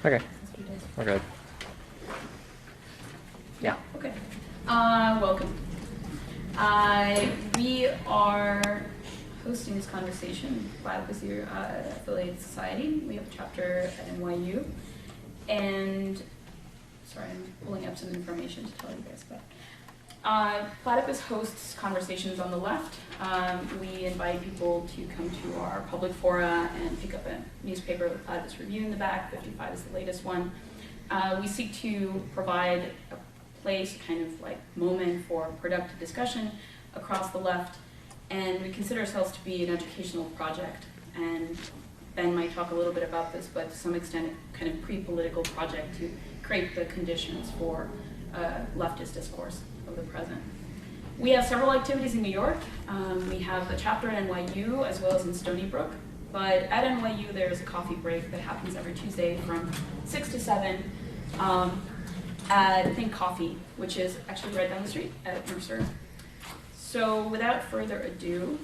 Okay. We're good. Yeah, okay. Welcome. We are hosting this conversation with your affiliated society. We have a chapter at NYU. And, sorry, I'm pulling up some information to tell you guys about. Platypus hosts conversations on the left. We invite people to come to our public fora and pick up a newspaper with Platypus Review in the back. 55 is the latest one. We seek to provide a place, kind of like moment for productive discussion across the left, and we consider ourselves to be an educational project. And Ben might talk a little bit about this, but to some extent, a kind of pre-political project to create the conditions for leftist discourse of the present. We have several activities in New York. We have a chapter at NYU as well as in Stony Brook. But at NYU, there's a coffee break that happens every Tuesday from 6 to 7 at Think Coffee, which is actually right down the street at Mercer. So without further ado,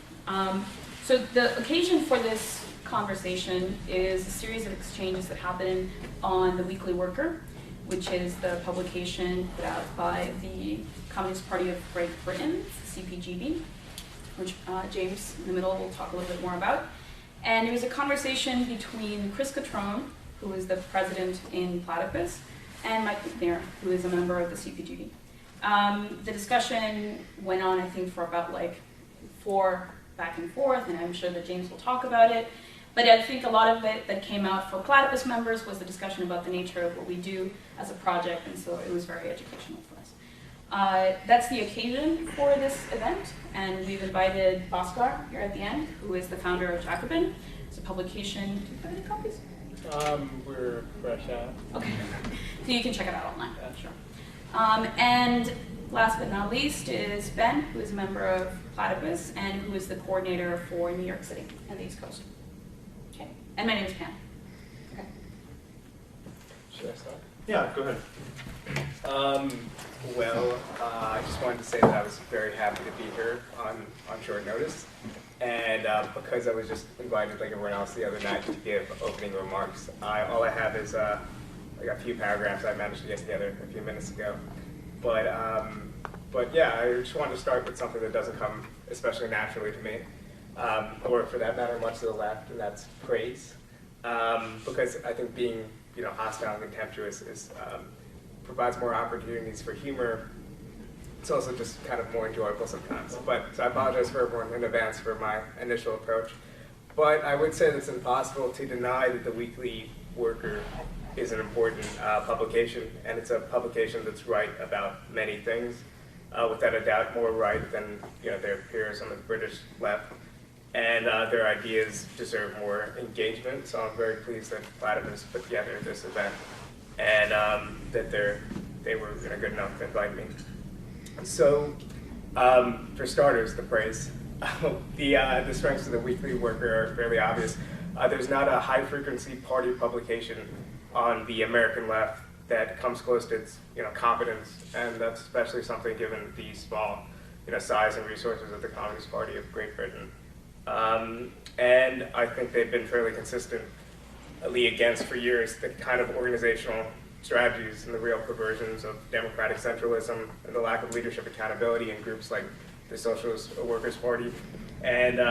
so the occasion for this conversation is a series of exchanges that happen on The Weekly Worker, which is the publication put out by the Communist Party of Great Britain, CPGB, which James in the middle will talk a little bit more about. And it was a conversation between Chris Catrone, who is the president in Platypus, and Mike McNair, who is a member of the CPGB. The discussion went on, I think, for about like 4 back and forth, and I'm sure that James will talk about it. But I think a lot of it that came out for Platypus members was the discussion about the nature of what we do as a project, and so it was very educational for us. That's the occasion for this event, and we've invited Bhaskar here at the end, who is the founder of Jacobin. It's a publication. Do you have any copies? We're fresh out. Okay, so you can check it out online. Yeah, sure. And last but not least is Ben, who is a member of Platypus and who is the coordinator for New York City and the East Coast. Okay, and my name is Pam. Okay. Should I start? Yeah, go ahead. I just wanted to say that I was very happy to be here on short notice. And because I was just invited like everyone else the other night to give opening remarks, all I have is like a few paragraphs I managed to get together a few minutes ago. But yeah, I just wanted to start with something that doesn't come especially naturally to me, or for that matter, much to the left, and that's praise. Because I think being hostile and contemptuous provides more opportunities for humor. It's also just kind of more enjoyable sometimes. So I apologize for everyone in advance for my initial approach. But I would say that it's impossible to deny that the Weekly Worker is an important publication, and it's a publication that's right about many things, without a doubt more right than their peers on the British left. And their ideas deserve more engagement, so I'm very pleased that Platypus put together this event, and that they were good enough to invite me. So, for starters, the praise. The strengths of the Weekly Worker are fairly obvious. There's not a high-frequency party publication on the American left that comes close to its competence, and that's especially something given the small size and resources of the Communist Party of Great Britain. And I think they've been fairly consistently against for years the kind of organizational strategies and the real perversions of democratic centralism and the lack of leadership accountability in groups like the Socialist Workers' Party. And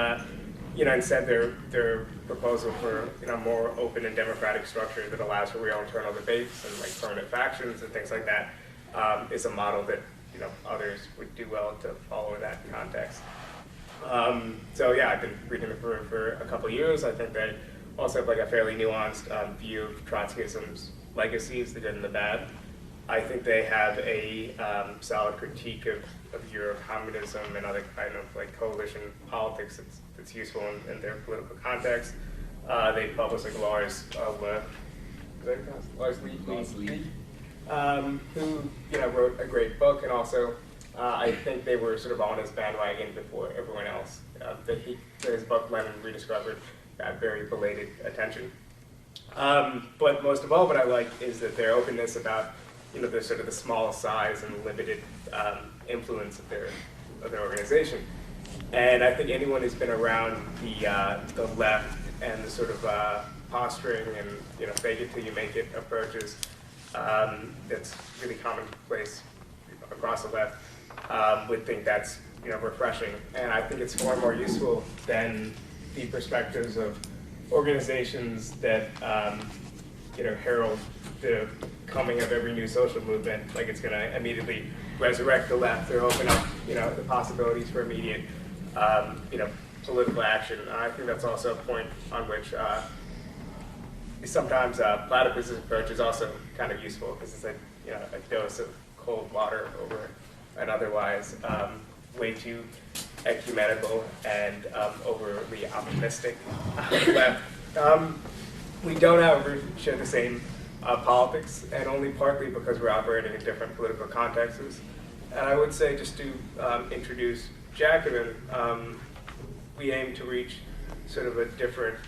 instead their proposal for more open and democratic structure that allows for real internal debates and like permanent factions and things like that is a model that others would do well to follow in that context. So yeah, I've been reading it for a couple of years. I think they also have like a fairly nuanced view of Trotskyism's legacies, the good and the bad. I think they have a solid critique of Eurocommunism and other kind of like coalition politics that's useful in their political context. They published like Lars Lee, who wrote a great book, and also I think they were sort of on his bandwagon before everyone else. His book Lenin Rediscovered got very belated attention. But most of all, what I like is that their openness about the sort of the small size and limited influence of their organization. And I think anyone who's been around the left and the sort of posturing and fake it till you make it approaches that's really commonplace across the left would think that's refreshing, and I think it's far more useful than the perspectives of organizations that herald the coming of every new social movement, like it's going to immediately resurrect the left or open up the possibilities for immediate political action. I think that's also a point on which sometimes Platypus's approach is also kind of useful because it's a dose of cold water over an otherwise way too ecumenical and overly optimistic left. We don't, however, share the same politics, and only partly because we're operating in different political contexts. And I would say, just to introduce Jacobin, we aim to reach sort of a different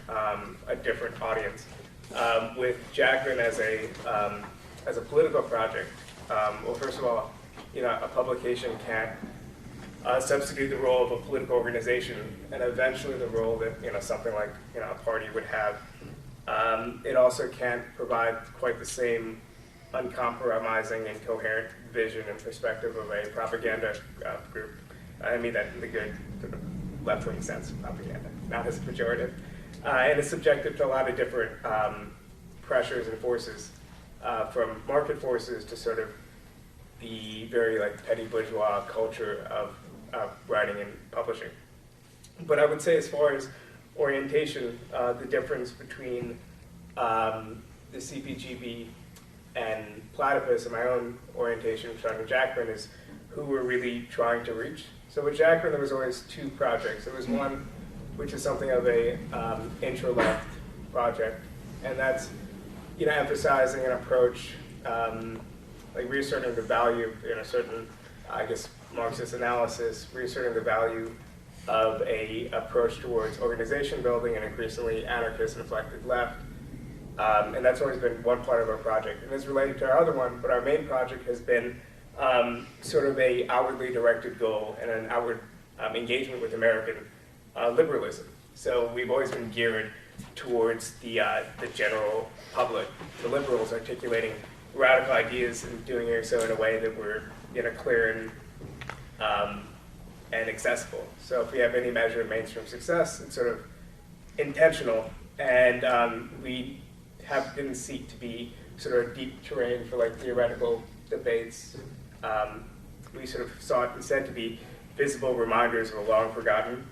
audience. With Jacobin as a political project, well, first of all, a publication can't substitute the role of a political organization, and eventually the role that something like a party would have. It also can't provide quite the same uncompromising and coherent vision and perspective of a propaganda group. I mean that in the good left-wing sense of propaganda, not as pejorative. And it's subjected to a lot of different pressures and forces, from market forces to sort of the very petty bourgeois culture of writing and publishing. But I would say, as far as orientation, the difference between the CPGB and Platypus and my own orientation, starting with Jacobin, is who we're really trying to reach. So with Jacobin, there was always two projects. There was one which is something of a intra-left project, and that's emphasizing an approach reasserting the value in a certain, I guess, Marxist analysis, reasserting the value of a approach towards organization building and increasingly anarchist-inflected left. And that's always been one part of our project. And it's related to our other one, but our main project has been sort of a outwardly directed goal and an outward engagement with American liberalism. So we've always been geared towards the general public, the liberals articulating radical ideas and doing so in a way that were clear and accessible. So if we have any measure of mainstream success, it's sort of intentional, and we didn't seek to be sort of deep terrain for theoretical debates. We sort of sought instead to be visible reminders of a long forgotten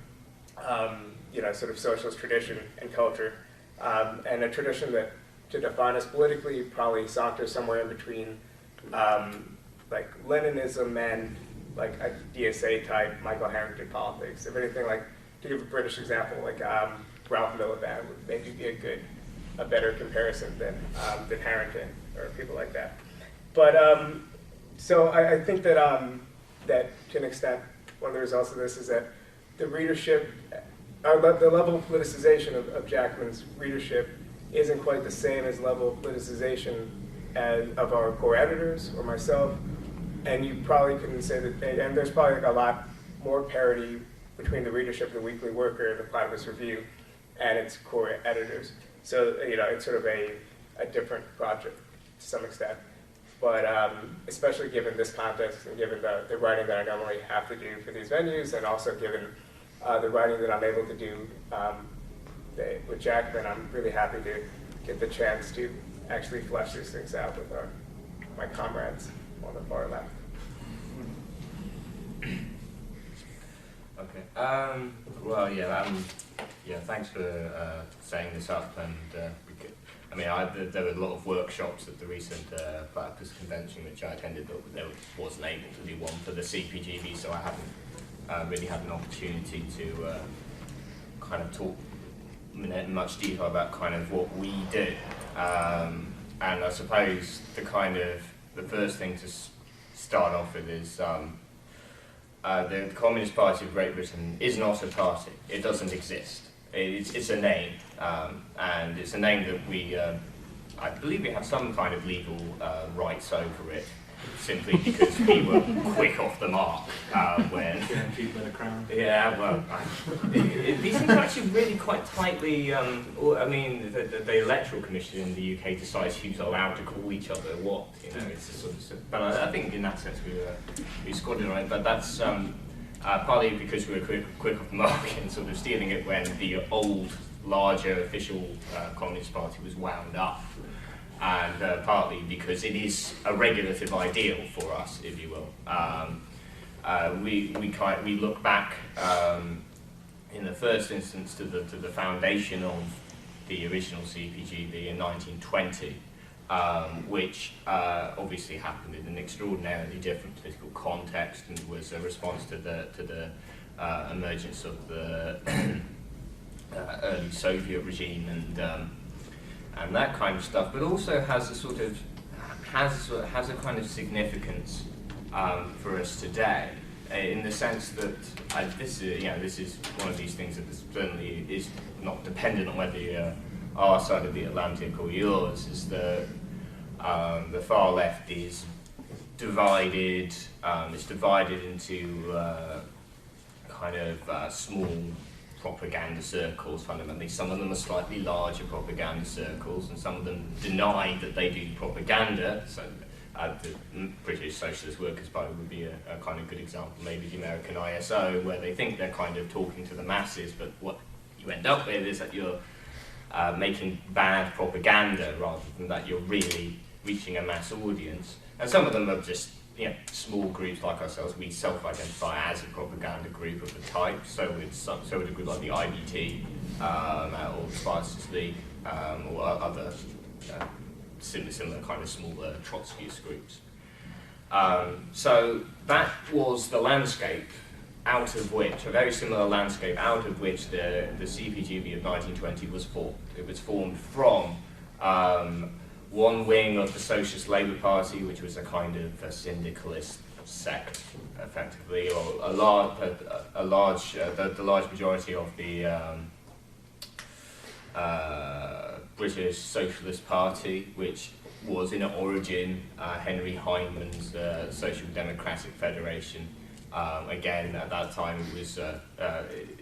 sort of socialist tradition and culture, and a tradition that, to define us politically, probably saunters somewhere in between Leninism and a DSA type Michael Harrington politics. If anything, to give a British example, Ralph Miliband would maybe be a better comparison than Harrington or people like that. But so I think that that to an extent, one of the results of this is that the readership, the level of politicization of Jacobin's readership isn't quite the same as level of politicization of our core editors or myself. And you probably couldn't say that, and there's probably a lot more parity between the readership of the Weekly Worker and the Platypus Review and its core editors. So, it's sort of a different project to some extent. But especially given this context and given the writing that I normally have to do for these venues, and also given the writing that I'm able to do with Jacobin, I'm really happy to get the chance to actually flesh these things out with my comrades on the far left. Okay. Well, yeah. Thanks for setting this up. And there were a lot of workshops at the recent Platypus convention which I attended, but there wasn't able to do one for the CPGB, so I haven't really had an opportunity to kind of talk in much detail about kind of what we do. And I suppose the first thing to start off with is the Communist Party of Great Britain is not a party. It doesn't exist. It's a name, and it's a name that I believe we have some kind of legal rights over it. simply because we were quick off the mark when... Yeah, well, these things are actually really quite tightly... I mean, the Electoral Commission in the UK decides who's allowed to call each other what, you know, it's a sort of... But I think in that sense we scored it right, but that's partly because we were quick off the mark and sort of stealing it when the old, larger official Communist Party was wound up. And partly because it is a regulative ideal for us, if you will. We look back in the first instance to the foundation of the original CPGB in 1920, which obviously happened in an extraordinarily different political context and was a response to the emergence of the early Soviet regime and that kind of stuff, but also has a sort of has a kind of significance for us today, in the sense that this is one of these things that certainly is not dependent on whether you're our side of the Atlantic or yours. Is the far left is divided. It's divided into kind of small propaganda circles, fundamentally. Some of them are slightly larger propaganda circles, and some of them deny that they do propaganda. So the British Socialist Workers' Party would be a kind of good example, maybe the American ISO, where they think they're kind of talking to the masses, but what you end up with is that you're making bad propaganda rather than that you're really reaching a mass audience. And some of them are just small groups like ourselves. We self-identify as a propaganda group of the type, so would a group like the IBT or the Spartacus League or other similar kind of smaller Trotskyist groups. So that was the landscape out of which, a very similar landscape out of which the CPGB of 1920 was formed. It was formed from one wing of the Socialist Labour Party, which was a kind of a syndicalist sect, effectively, or the large majority of the British Socialist Party, which was in origin Henry Hyndman's Social Democratic Federation. Again, at that time, it was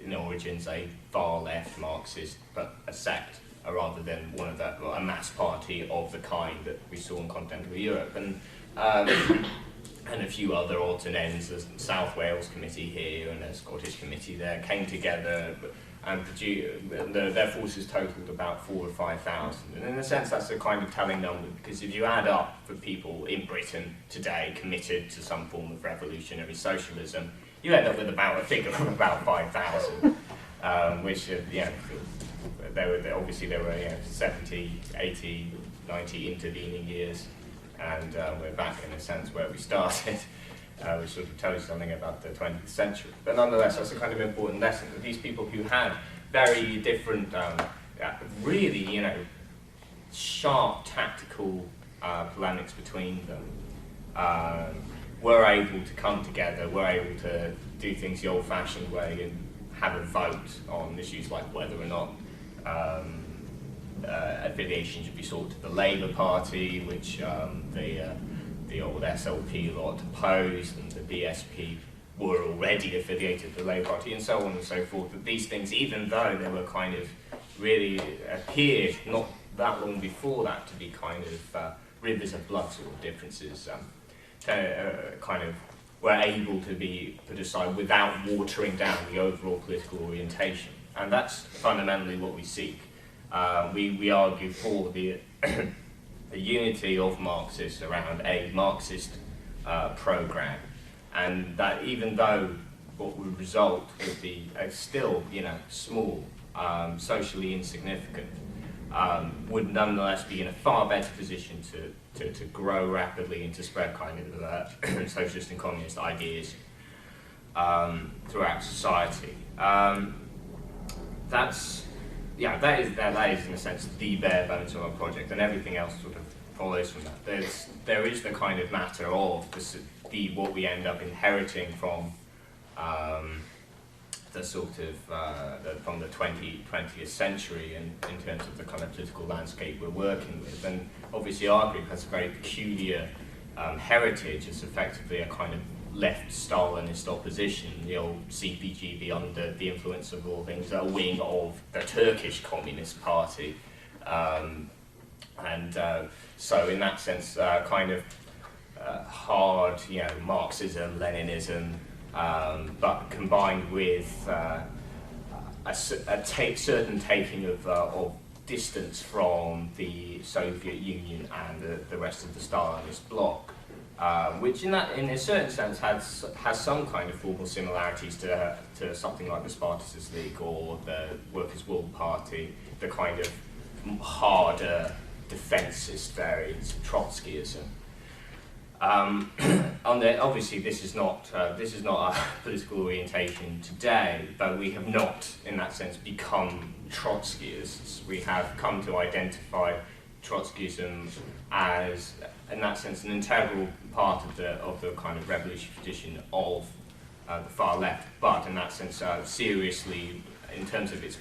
in origins a far-left Marxist, but a sect, rather than a mass party of the kind that we saw in contemporary Europe. And a few other odds and ends, the South Wales Committee here and a Scottish committee there, came together and their forces totaled about 4,000 or 5,000. And in a sense, that's a kind of telling number, because if you add up the people in Britain today committed to some form of revolutionary socialism, you end up with about a figure of about 5,000, which, there were 70, 80, 90 intervening years, and we're back in a sense where we started, which sort of tells you something about the 20th century. But nonetheless, that's a kind of important lesson, that these people who had very different, really, sharp tactical polemics between them, were able to come together, were able to do things the old-fashioned way and have a vote on issues like whether or not affiliation should be sought to the Labour Party, which the old SLP lot opposed, and the BSP were already affiliated to the Labour Party, and so on and so forth. But these things, even though they were kind of really appeared not that long before that to be kind of rivers of blood sort of differences, kind of were able to be put aside without watering down the overall political orientation. And that's fundamentally what we seek. We argue for the unity of Marxists around a Marxist program, and that even though what would result would be still, small, socially insignificant, would nonetheless be in a far better position to grow rapidly and to spread kind of socialist and communist ideas throughout society. That is in a sense the bare bones of our project, and everything else sort of follows from that. There is the kind of matter of what we end up inheriting from the sort of from the 20th century, and in terms of the kind of political landscape we're working with. And obviously our group has a very peculiar heritage as effectively a kind of left Stalinist opposition, the old CPGB under the influence of all things, a wing of the Turkish Communist Party. So in that sense, kind of hard, Marxism, Leninism, but combined with a certain taking of distance from the Soviet Union and the rest of the Stalinist bloc, which in a certain sense has some kind of formal similarities to something like the Spartacist League or the Workers' Wool Party, the kind of harder defensist variants of Trotskyism. Obviously, this is not our political orientation today, but we have not, in that sense, become Trotskyists. We have come to identify Trotskyism as, in that sense, an integral part of the kind of revolutionary tradition of the far left, but in that sense, seriously, in terms of its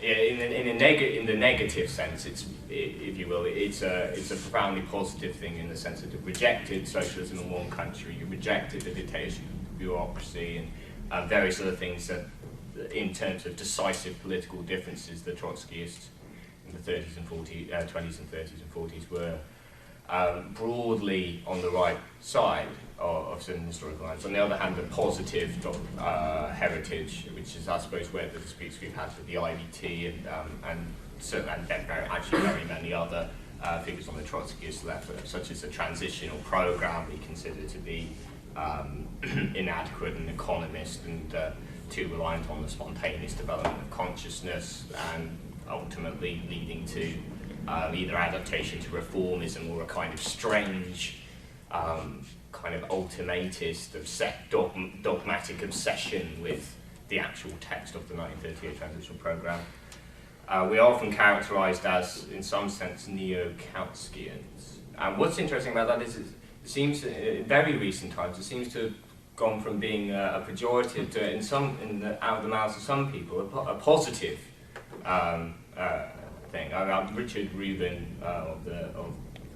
in the negative sense, if you will, it's a profoundly positive thing in the sense that it rejected socialism in one country, it rejected the dictatorship of bureaucracy and various other things that, in terms of decisive political differences, the Trotskyists in the 30s and 40s, 20s and 30s and 40s were broadly on the right side of certain historical lines. On the other hand, the positive heritage, which is, I suppose, where the disputes we've had with the IVT and very many other figures on the Trotskyist left, such as the transitional program we consider to be inadequate and economist and too reliant on the spontaneous development of consciousness and ultimately leading to either adaptation to reformism or a kind of strange kind of ultimatist, dogmatic obsession with the actual text of the 1938 transitional program. We are often characterized as, in some sense, neo-Kautskyans. What's interesting about that is it seems, in very recent times, it seems to have gone from being a pejorative to, out of the mouths of some people, a positive thing. Richard Rubin of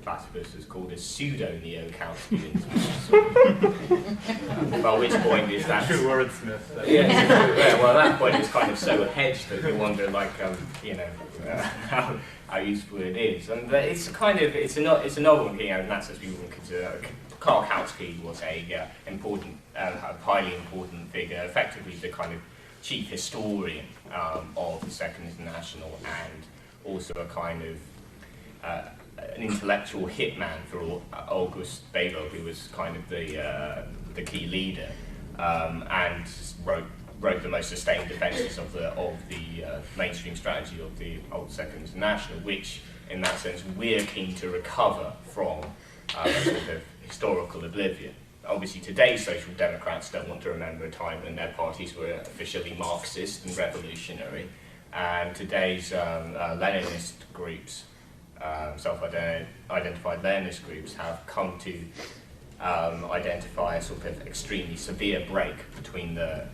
Platypus is called a pseudo-neo-Kautskyans. By which point is that true wordsmith. Well, at that point it's kind of so hedged that you wonder, how useful it is. And it's a novel in that sense. We wouldn't consider. Karl Kautsky was a highly important figure, effectively the kind of chief historian of the Second International, and also a kind of an intellectual hitman for August Bebel, who was kind of the key leader, and wrote the most sustained defences of the mainstream strategy of the old Second International, which, in that sense, we're keen to recover from a sort of historical oblivion. Obviously, today's social democrats don't want to remember a time when their parties were officially Marxist and revolutionary, and today's Leninist groups, self-identified Leninist groups, have come to identify a sort of extremely severe break between Lenin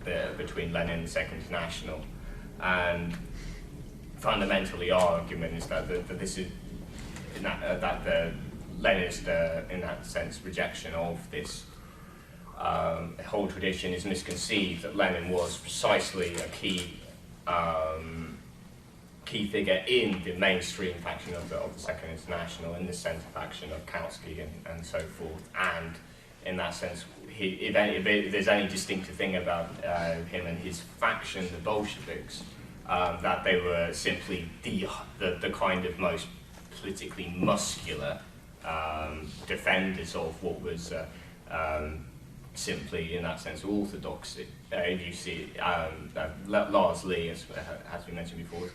and the Second International, and fundamentally our argument is that this is that the Leninist, in that sense, rejection of this whole tradition is misconceived. That Lenin was precisely a key figure in the mainstream faction of the Second International, in the centre faction of Kautsky and so forth. And in that sense, if there's any distinctive thing about him and his faction, the Bolsheviks, that they were simply the kind of most politically muscular defenders of what was simply, in that sense, orthodoxy. If you see Lars Lee, as we mentioned before,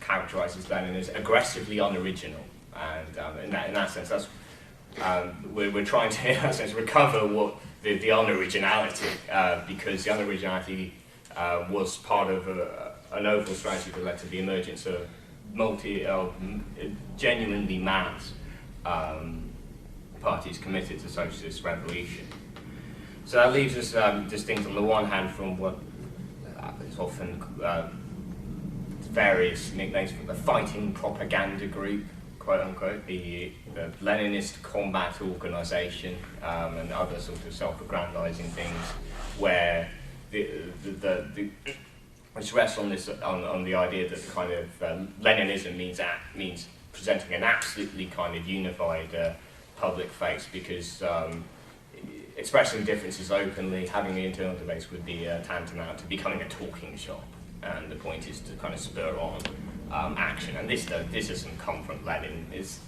characterises Lenin as aggressively unoriginal, and in that sense, that's we're trying to, in that sense, recover what the unoriginality, because the unoriginality was part of an overall strategy that led to the emergence of genuinely mass parties committed to socialist revolution. So that leaves us distinct on the one hand from what is often various nicknames for the fighting propaganda group, quote unquote, the Leninist combat organization and other sort of self-aggrandizing things, where which rests on this on the idea that kind of Leninism means presenting an absolutely kind of unified public face, because expressing differences openly, having the internal debates would be tantamount to becoming a talking shop, and the point is to kind of spur on action. And this doesn't come from Lenin. It's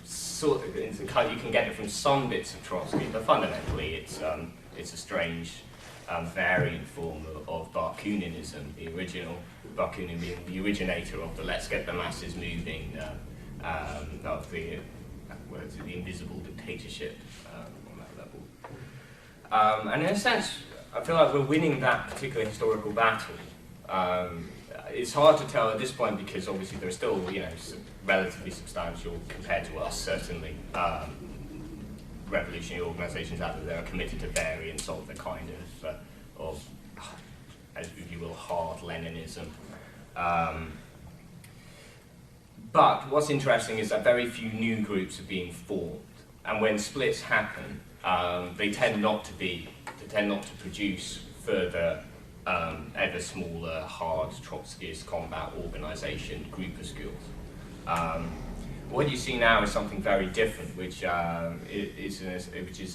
sort of, you can get it from some bits of Trotsky, but fundamentally it's a strange variant form of Bakuninism, the original Bakunin being the originator of the let's get the masses moving of the invisible dictatorship on that level. And in a sense, I feel like we're winning that particular historical battle. It's hard to tell at this point, because obviously there are still, relatively substantial, compared to us, certainly, revolutionary organisations out there that are committed to variants of the kind of as you will, hard Leninism. But what's interesting is that very few new groups are being formed, and when splits happen, they tend not to produce further ever smaller, hard Trotskyist combat organisation groupuscules. What you see now is something very different, which is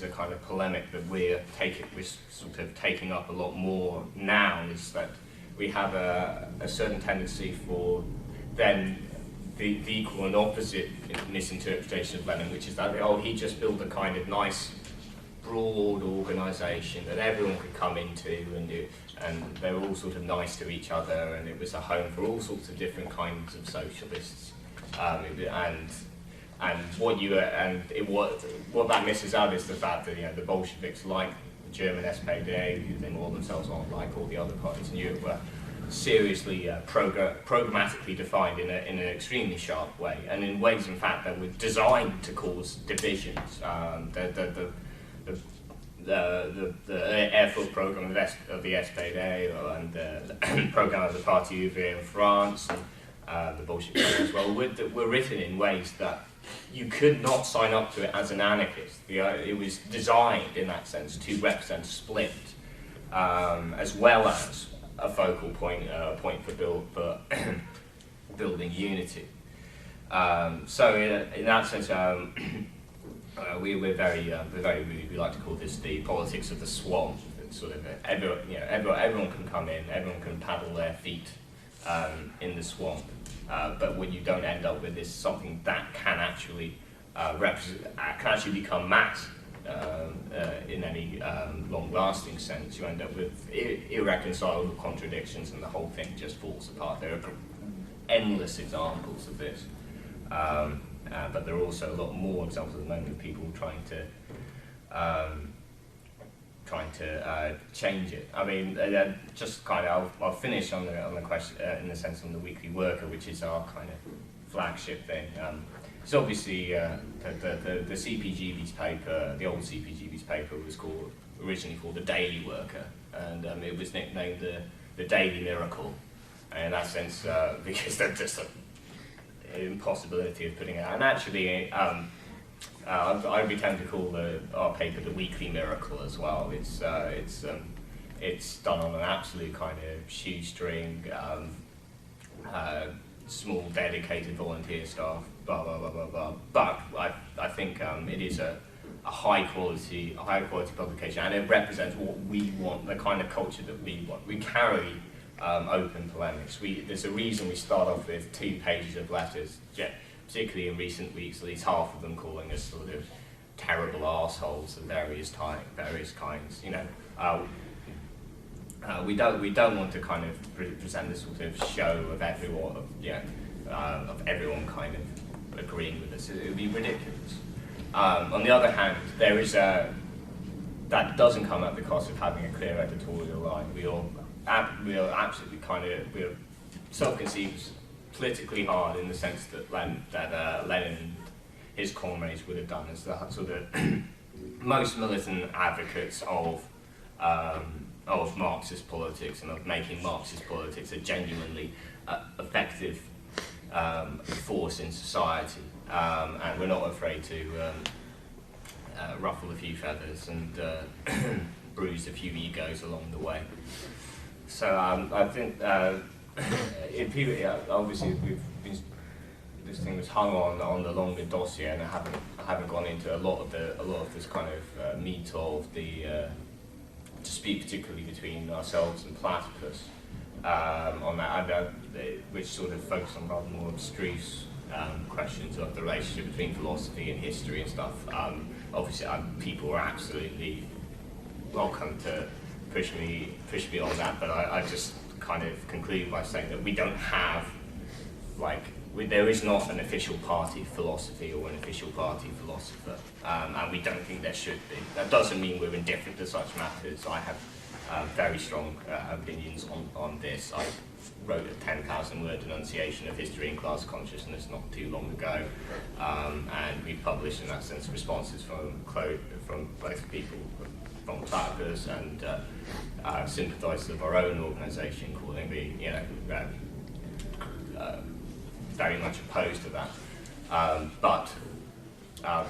a kind of polemic that we're sort of taking up a lot more now, is that we have a certain tendency for then the equal and opposite misinterpretation of Lenin, which is that, he just built a kind of nice, broad organisation that everyone could come into, and they were all sort of nice to each other, and it was a home for all sorts of different kinds of socialists. What that misses out is the fact that the Bolsheviks, like the German SPD, who they call themselves on, like all the other parties in Europe, were seriously programmatically defined in an extremely sharp way, and in ways, in fact, that were designed to cause divisions. The airfoot program of the SPD and the program of the Parti Ouvrier in France, and the Bolsheviks as well, were written in ways that you could not sign up to it as an anarchist. It was designed, in that sense, to represent a split, as well as a focal point, for building unity. So in that sense, we're very rude. We like to call this the politics of the swamp. It's sort of everyone can come in, everyone can paddle their feet in the swamp, but what you don't end up with is something that can actually become mass in any long-lasting sense. You end up with irreconcilable contradictions, and the whole thing just falls apart. There are endless examples of this. But there are also a lot more examples at the moment of people trying to change it. I mean, just kind of, I'll finish on the question in the sense on the Weekly Worker, which is our kind of flagship thing. It's obviously the CPGB's paper, the old CPGB's paper, was originally called the Daily Worker, and it was nicknamed the Daily Miracle, and in that sense, because they're just impossibility of putting it out. And actually, I'd be tempted to call our paper the Weekly Miracle as well. It's done on an absolute kind of shoestring, small dedicated volunteer staff, blah blah blah blah blah. But I think it is a high quality publication, and it represents what we want, the kind of culture that we want. We carry open polemics. There's a reason we start off with 2 pages of letters, particularly in recent weeks, at least half of them calling us sort of terrible arseholes of various kinds. We don't want to kind of present this sort of show of everyone kind of agreeing with us. It would be ridiculous. On the other hand, that doesn't come at the cost of having a clear editorial line. We are absolutely we're self-conceived politically hard in the sense that Lenin and his comrades would have done as the sort of most militant advocates of Marxist politics and of making Marxist politics a genuinely effective force in society, and we're not afraid to ruffle a few feathers and bruise a few egos along the way. So I think obviously this thing was hung on the longer dossier, and I haven't gone into a lot of this kind of meat of the dispute, particularly between ourselves and Platypus, on that, which sort of focused on rather more abstruse questions of the relationship between philosophy and history and stuff. Obviously, people are absolutely welcome to push me on that, but I just kind of conclude by saying that we don't have, there is not an official party philosophy or an official party philosopher, and we don't think there should be. That doesn't mean we're indifferent to such matters. I have very strong opinions on this. I wrote a 10,000-word denunciation of history and class consciousness not too long ago, and we published, in that sense, responses from both people from Platypus and sympathisers of our own organisation, calling me, very much opposed to that. But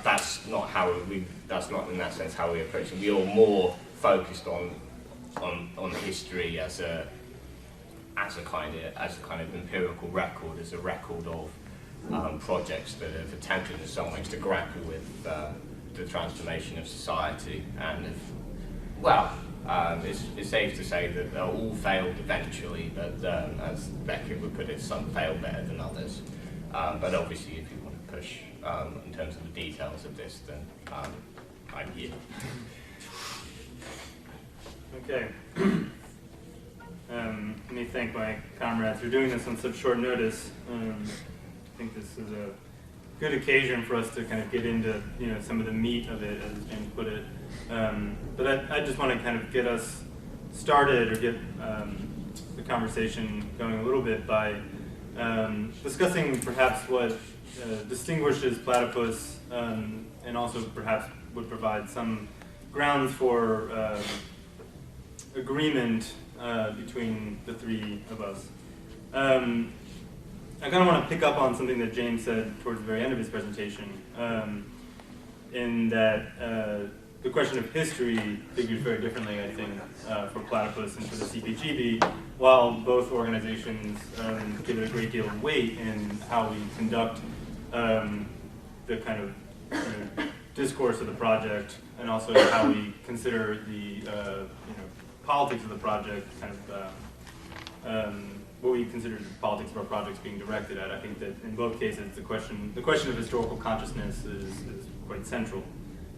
that's not how that's not in that sense how we approach it. We are more focused on history as a kind of empirical record, as a record of projects that have attempted in some ways to grapple with the transformation of society. And it's safe to say that they all failed eventually, but as Beckett would put it, some failed better than others. But obviously, if you want to push in terms of the details of this, then I'm here. Okay. Let me thank my comrades for doing this on such short notice. I think this is a good occasion for us to kind of get into some of the meat of it, as James put it. But I just want to kind of get us started, or get the conversation going a little bit by discussing perhaps what distinguishes Platypus, and also perhaps would provide some grounds for agreement between the three of us. I kind of want to pick up on something that James said towards the very end of his presentation, in that the question of history figures very differently, I think, for Platypus and for the CPGB, while both organizations give it a great deal of weight in how we conduct the kind of discourse of the project, and also how we consider the politics of the project, kind of what we consider the politics of our projects being directed at. I think that in both cases, the question of historical consciousness is quite central.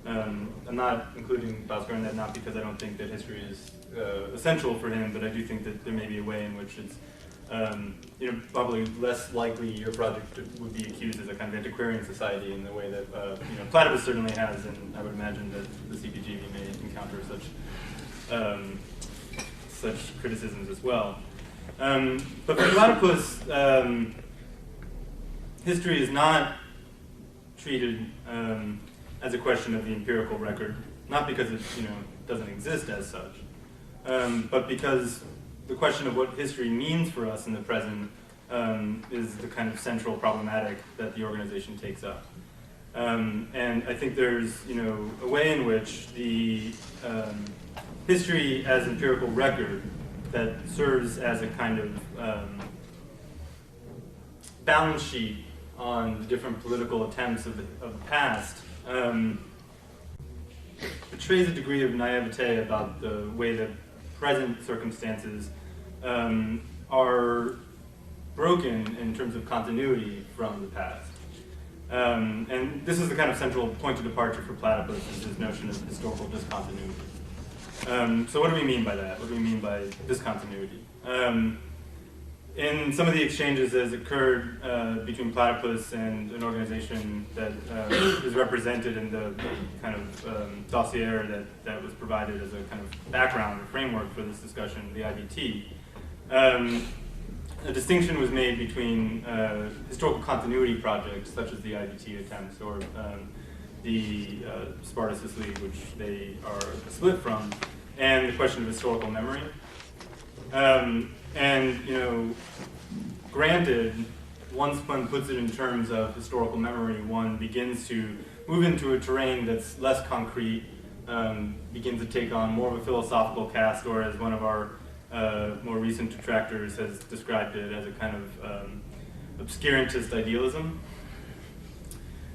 I'm not including Bhaskar in that, not because I don't think that history is essential for him, but I do think that there may be a way in which it's probably less likely your project would be accused as a kind of antiquarian society in the way that Platypus certainly has, and I would imagine that the CPGB may encounter such criticisms as well. But for Platypus, history is not treated as a question of the empirical record, not because it doesn't exist as such, but because the question of what history means for us in the present is the kind of central problematic that the organization takes up. And I think there's a way in which the history as empirical record that serves as a kind of balance sheet on the different political attempts of the past betrays a degree of naivete about the way that present circumstances are broken in terms of continuity from the past. And this is the kind of central point of departure for Platypus, is this notion of historical discontinuity. So what do we mean by that? What do we mean by discontinuity? In some of the exchanges that has occurred between Platypus and an organization that is represented in the kind of dossier that was provided as a kind of background or framework for this discussion, the IBT, a distinction was made between historical continuity projects, such as the IBT attempts, or the Spartacus League, which they are split from, and the question of historical memory. And granted, once one puts it in terms of historical memory, one begins to move into a terrain that's less concrete, begins to take on more of a philosophical cast, or as one of our more recent detractors has described it, as a kind of obscurantist idealism.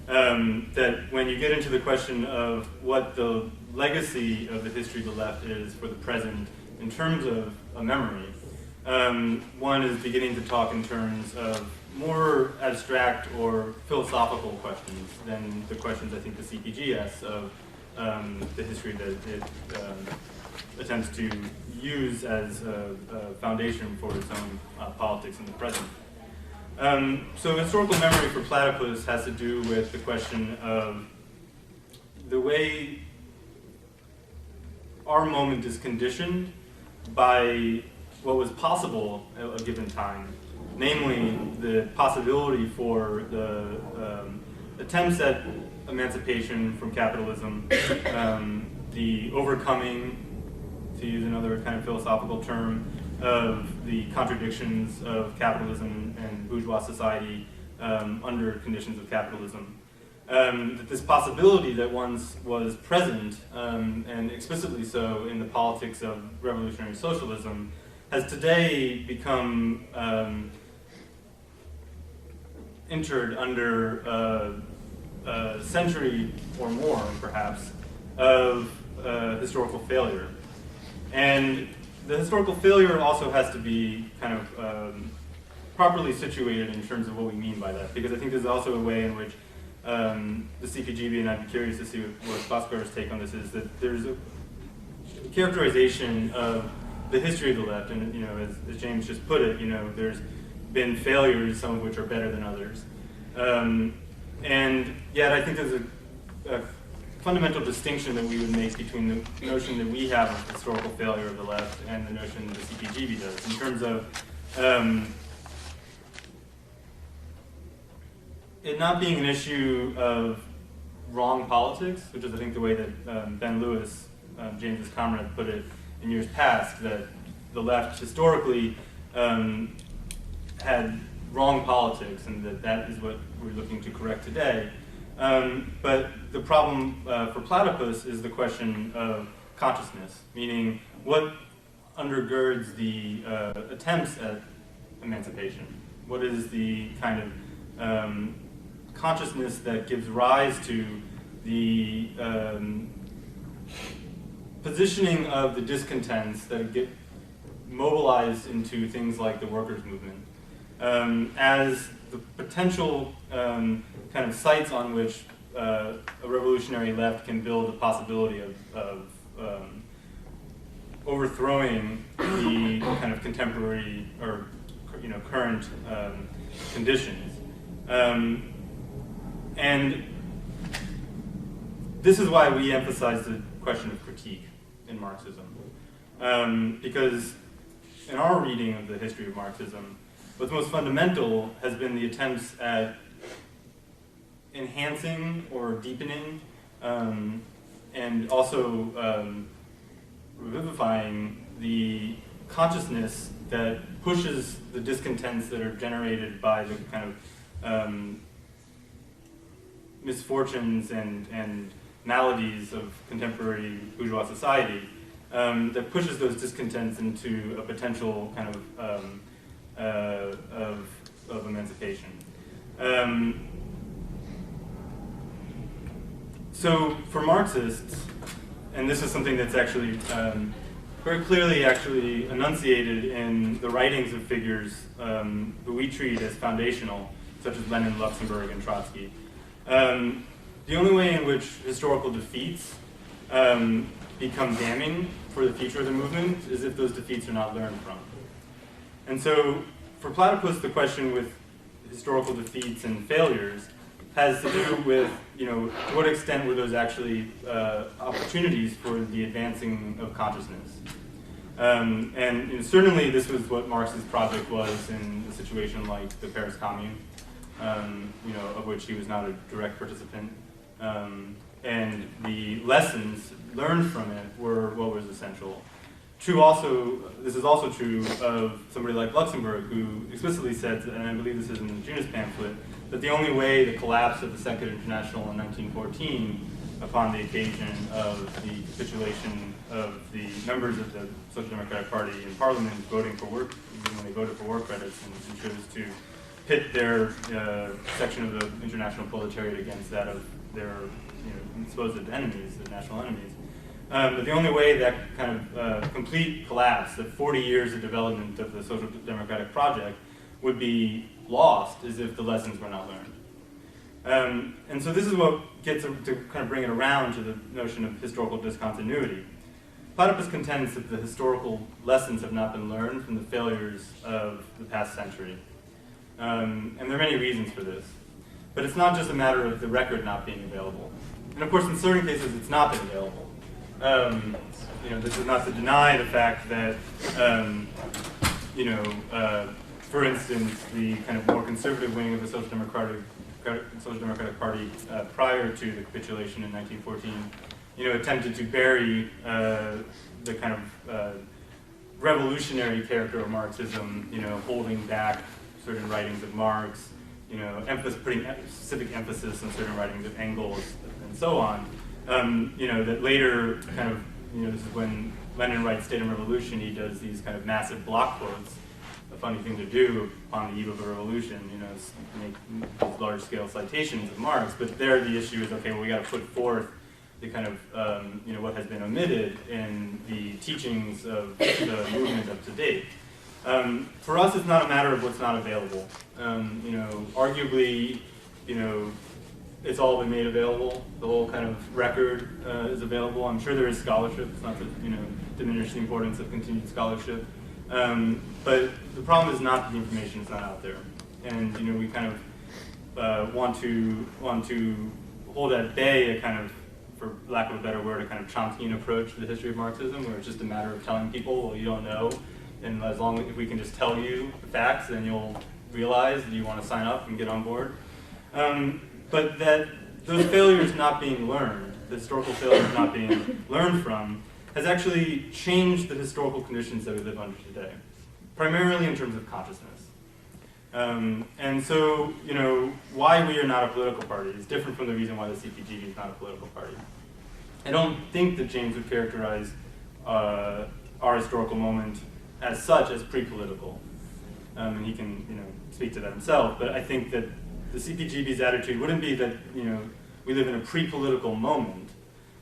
That when you get into the question of what the legacy of the history of the left is for the present in terms of a memory, one is beginning to talk in terms of more abstract or philosophical questions than the questions I think the CPG asks of the history that it attempts to use as a foundation for its own politics in the present. So historical memory for Platypus has to do with the question of the way our moment is conditioned by what was possible at a given time, namely the possibility for the attempts at emancipation from capitalism, the overcoming, to use another kind of philosophical term, of the contradictions of capitalism and bourgeois society under conditions of capitalism. That this possibility that once was present, and explicitly so in the politics of revolutionary socialism, has today become entered under a century or more, perhaps, of historical failure. And the historical failure also has to be kind of properly situated in terms of what we mean by that, because I think there's also a way in which the CPGB, and I'd be curious to see what Bhaskar's take on this is, that there's a characterization of the history of the left, and as James just put it, there's been failures, some of which are better than others, and yet I think there's a fundamental distinction that we would make between the notion that we have of historical failure of the left and the notion the CPGB does, in terms of it not being an issue of wrong politics, which is I think the way that Ben Lewis, James's comrade, put it in years past, that the left historically had wrong politics, and that is what we're looking to correct today. But the problem for Platypus is the question of consciousness, meaning what undergirds the attempts at emancipation? What is the kind of consciousness that gives rise to the positioning of the discontents that get mobilized into things like the workers' movement as the potential kind of sites on which a revolutionary left can build the possibility of overthrowing the kind of contemporary or current conditions. And this is why we emphasize the question of critique in Marxism, because in our reading of the history of Marxism, what's most fundamental has been the attempts at enhancing or deepening and also revivifying the consciousness that pushes the discontents that are generated by the kind of misfortunes and maladies of contemporary bourgeois society, that pushes those discontents into a potential kind of emancipation. So for Marxists, and this is something that's actually very clearly actually enunciated in the writings of figures who we treat as foundational, such as Lenin, Luxemburg, and Trotsky. The only way in which historical defeats become damning for the future of the movement is if those defeats are not learned from. And so for Platypus, the question with historical defeats and failures has to do with, to what extent were those actually opportunities for the advancing of consciousness. And certainly this was what Marx's project was in a situation like the Paris Commune, of which he was not a direct participant. And the lessons learned from it were what was essential. this is also true of somebody like Luxemburg, who explicitly said, and I believe this is in the Junus pamphlet, that the only way the collapse of the Second International in 1914, upon the occasion of the capitulation of the members of the Social Democratic Party in Parliament voting for work, when they voted for war credits and chose to pit their section of the international proletariat against that of their supposed enemies, the national enemies. But the only way that kind of complete collapse, the 40 years of development of the social democratic project, would be lost is if the lessons were not learned. And so this is what gets to kind of bring it around to the notion of historical discontinuity. Platypus contends that the historical lessons have not been learned from the failures of the past century. And there are many reasons for this. But it's not just a matter of the record not being available. And of course, in certain cases, it's not been available. This is not to deny the fact that, for instance, the kind of more conservative wing of the Social Democratic Party prior to the capitulation in 1914, attempted to bury the kind of revolutionary character of Marxism, holding back certain writings of Marx, putting specific emphasis on certain writings of Engels, and so on. That later kind of, this is when Lenin writes State and Revolution, he does these kind of massive block quotes, a funny thing to do upon the eve of a revolution, make these large-scale citations of Marx, but there the issue is, okay, well, we got to put forth the kind of, what has been omitted in the teachings of the movement up to date. For us, it's not a matter of what's not available. Arguably, it's all been made available. The whole kind of record is available. I'm sure there is scholarship. It's not to diminish the importance of continued scholarship. But the problem is not that the information is not out there. And we kind of want to hold at bay a kind of, for lack of a better word, a kind of Chomskyan approach to the history of Marxism, where it's just a matter of telling people, well, you don't know. And as long as we can just tell you the facts, then you'll realize that you want to sign up and get on board. But that those failures not being learned, the historical failures not being learned from, has actually changed the historical conditions that we live under today, primarily in terms of consciousness. And so, why we are not a political party is different from the reason why the CPG is not a political party. I don't think that James would characterize our historical moment as such as pre-political. And he can, speak to that himself, but I think that the CPGB's attitude wouldn't be that, we live in a pre-political moment,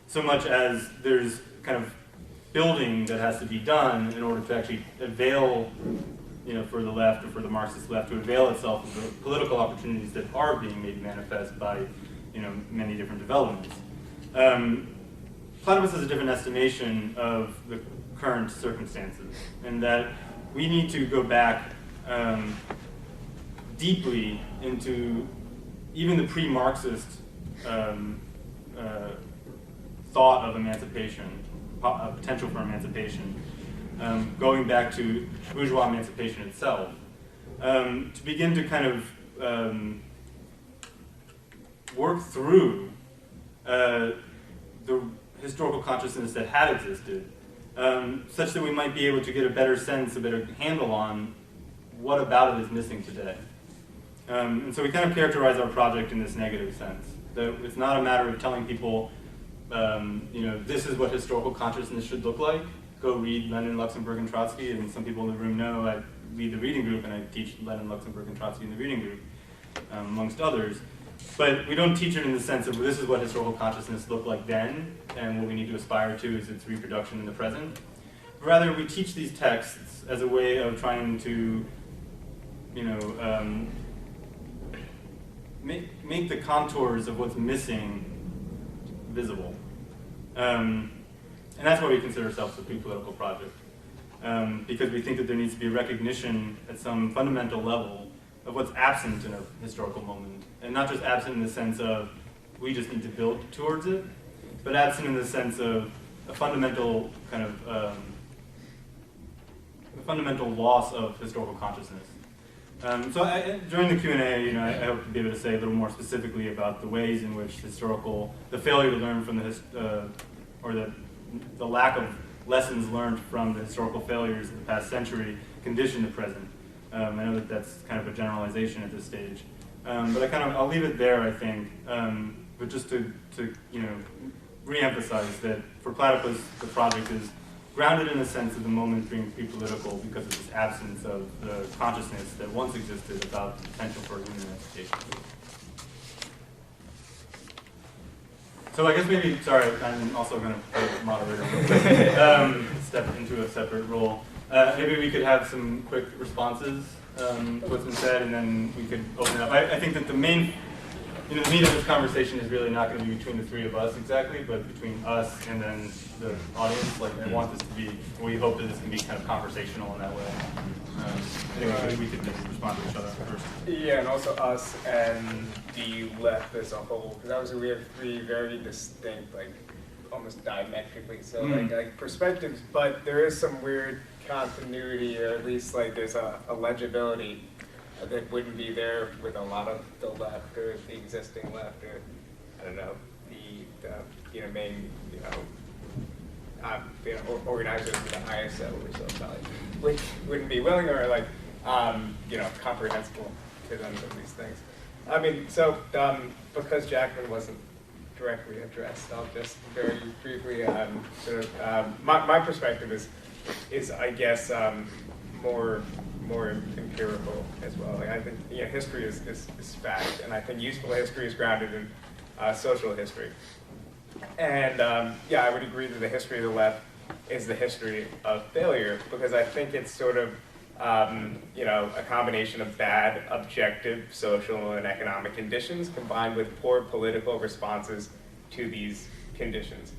so much as there's kind of building that has to be done in order to actually avail, for the left or for the Marxist left to avail itself of the political opportunities that are being made manifest by, many different developments. Platypus has a different estimation of the current circumstances, and that we need to go back deeply into even the pre-Marxist thought of emancipation, potential for emancipation, going back to bourgeois emancipation itself, to begin to kind of work through the historical consciousness that had existed, such that we might be able to get a better sense, a better handle on what about it is missing today. And so we kind of characterize our project in this negative sense, that it's not a matter of telling people, this is what historical consciousness should look like. Go read Lenin, Luxemburg, and Trotsky, and some people in the room know I lead the reading group and I teach Lenin, Luxemburg, and Trotsky in the reading group, amongst others. But we don't teach it in the sense of this is what historical consciousness looked like then, and what we need to aspire to is its reproduction in the present. Rather, we teach these texts as a way of trying to, make the contours of what's missing visible. And that's why we consider ourselves a pre-political project. Because we think that there needs to be a recognition at some fundamental level of what's absent in a historical moment. And not just absent in the sense of we just need to build towards it, but absent in the sense of a fundamental kind of a fundamental loss of historical consciousness. During the Q&A, I hope to be able to say a little more specifically about the ways in which the failure to learn from or the lack of lessons learned from the historical failures of the past century condition the present. I know that that's kind of a generalization at this stage, but I'll leave it there, I think. But just to re-emphasize that for Platypus, the project is grounded in a sense of the moment being pre-political because of this absence of the consciousness that once existed about the potential for human emancipation. So I guess maybe, sorry, I'm also going to play moderator real quick, step into a separate role. Maybe we could have some quick responses to what's been said, and then we could open it up. I think that the main, the meat of this conversation is really not going to be between the three of us exactly, but between us and then the audience. Like, I want this to be, we hope that this can be kind of conversational in that way. Anyway, we could maybe respond to each other first. Yeah, and also us and the left as a whole, because we have three very distinct, like almost diametrically, so like perspectives, but there is some weird continuity, or at least like there's a legibility that wouldn't be there with a lot of the left or the existing left, or I don't know, the main organizers of the ISO or so, probably, which wouldn't be willing or like comprehensible to them of these things. I mean, so because Jacobin wasn't directly addressed, I'll just very briefly my perspective is I guess more empirical as well. Like, I think history is fact, and I think useful history is grounded in social history. And I would agree that the history of the left is the history of failure, because I think it's sort of a combination of bad objective social and economic conditions combined with poor political responses to these conditions.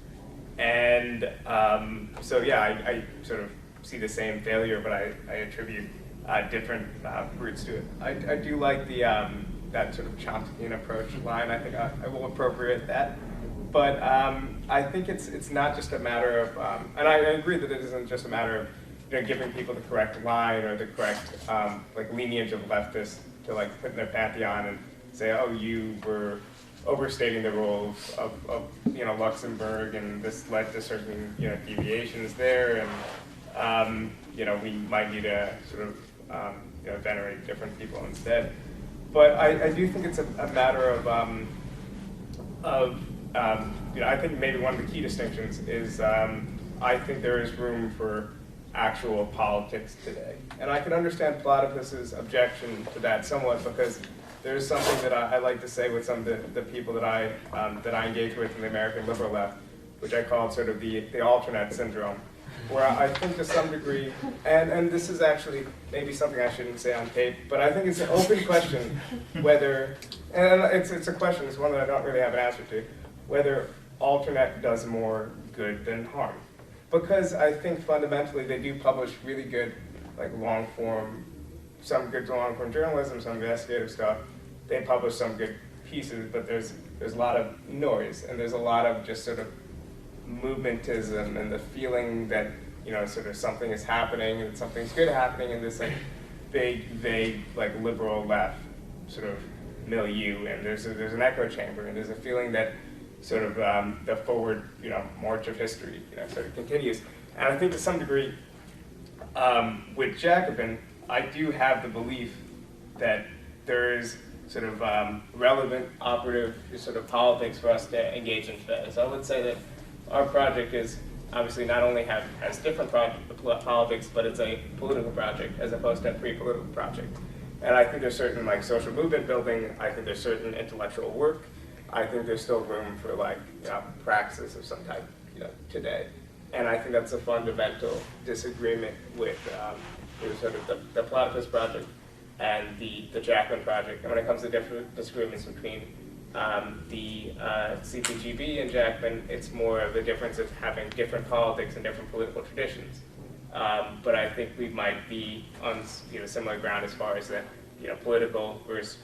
And I sort of see the same failure, but I attribute different roots to it. I do like the that sort of Chomskyan approach line. I think I will appropriate that. But I think it's not just a matter of, and I agree that it isn't just a matter of giving people the correct line or the correct lineage of leftists to put in their pantheon and say, oh, you were overstating the role of Luxembourg, and this led to certain deviations there, and we might need to sort of venerate different people instead. But I do think it's a matter of I think maybe one of the key distinctions is I think there is room for actual politics today. And I can understand Platypus's objection to that somewhat, because there's something that I like to say with some of the people that I engage with in the American liberal left, which I call sort of the alternate syndrome, where I think to some degree, and this is actually maybe something I shouldn't say on tape, but I think it's an open question whether, and it's a question, it's one that I don't really have an answer to, whether alternate does more good than harm. Because I think fundamentally they do publish really good, long form, some good long form journalism, some investigative stuff. They publish some good pieces, but there's a lot of noise, and there's a lot of just sort of movementism and the feeling that sort of something is happening and something's good happening in this big, vague, liberal left sort of milieu, and there's an echo chamber, and there's a feeling that sort of the forward, march of history, sort of continues. And I think to some degree, with Jacobin, I do have the belief that there is sort of relevant, operative sort of politics for us to engage in today. So I would say that our project is obviously not only has different politics, but it's a political project as opposed to a pre-political project. And I think there's certain social movement building. I think there's certain intellectual work. I think there's still room for praxis of some type today. And I think that's a fundamental disagreement with sort of the Platypus project and the Jacobin project. And when it comes to different disagreements between the CPGB and Jacobin, it's more of the difference of having different politics and different political traditions. But I think we might be on similar ground as far as the political versus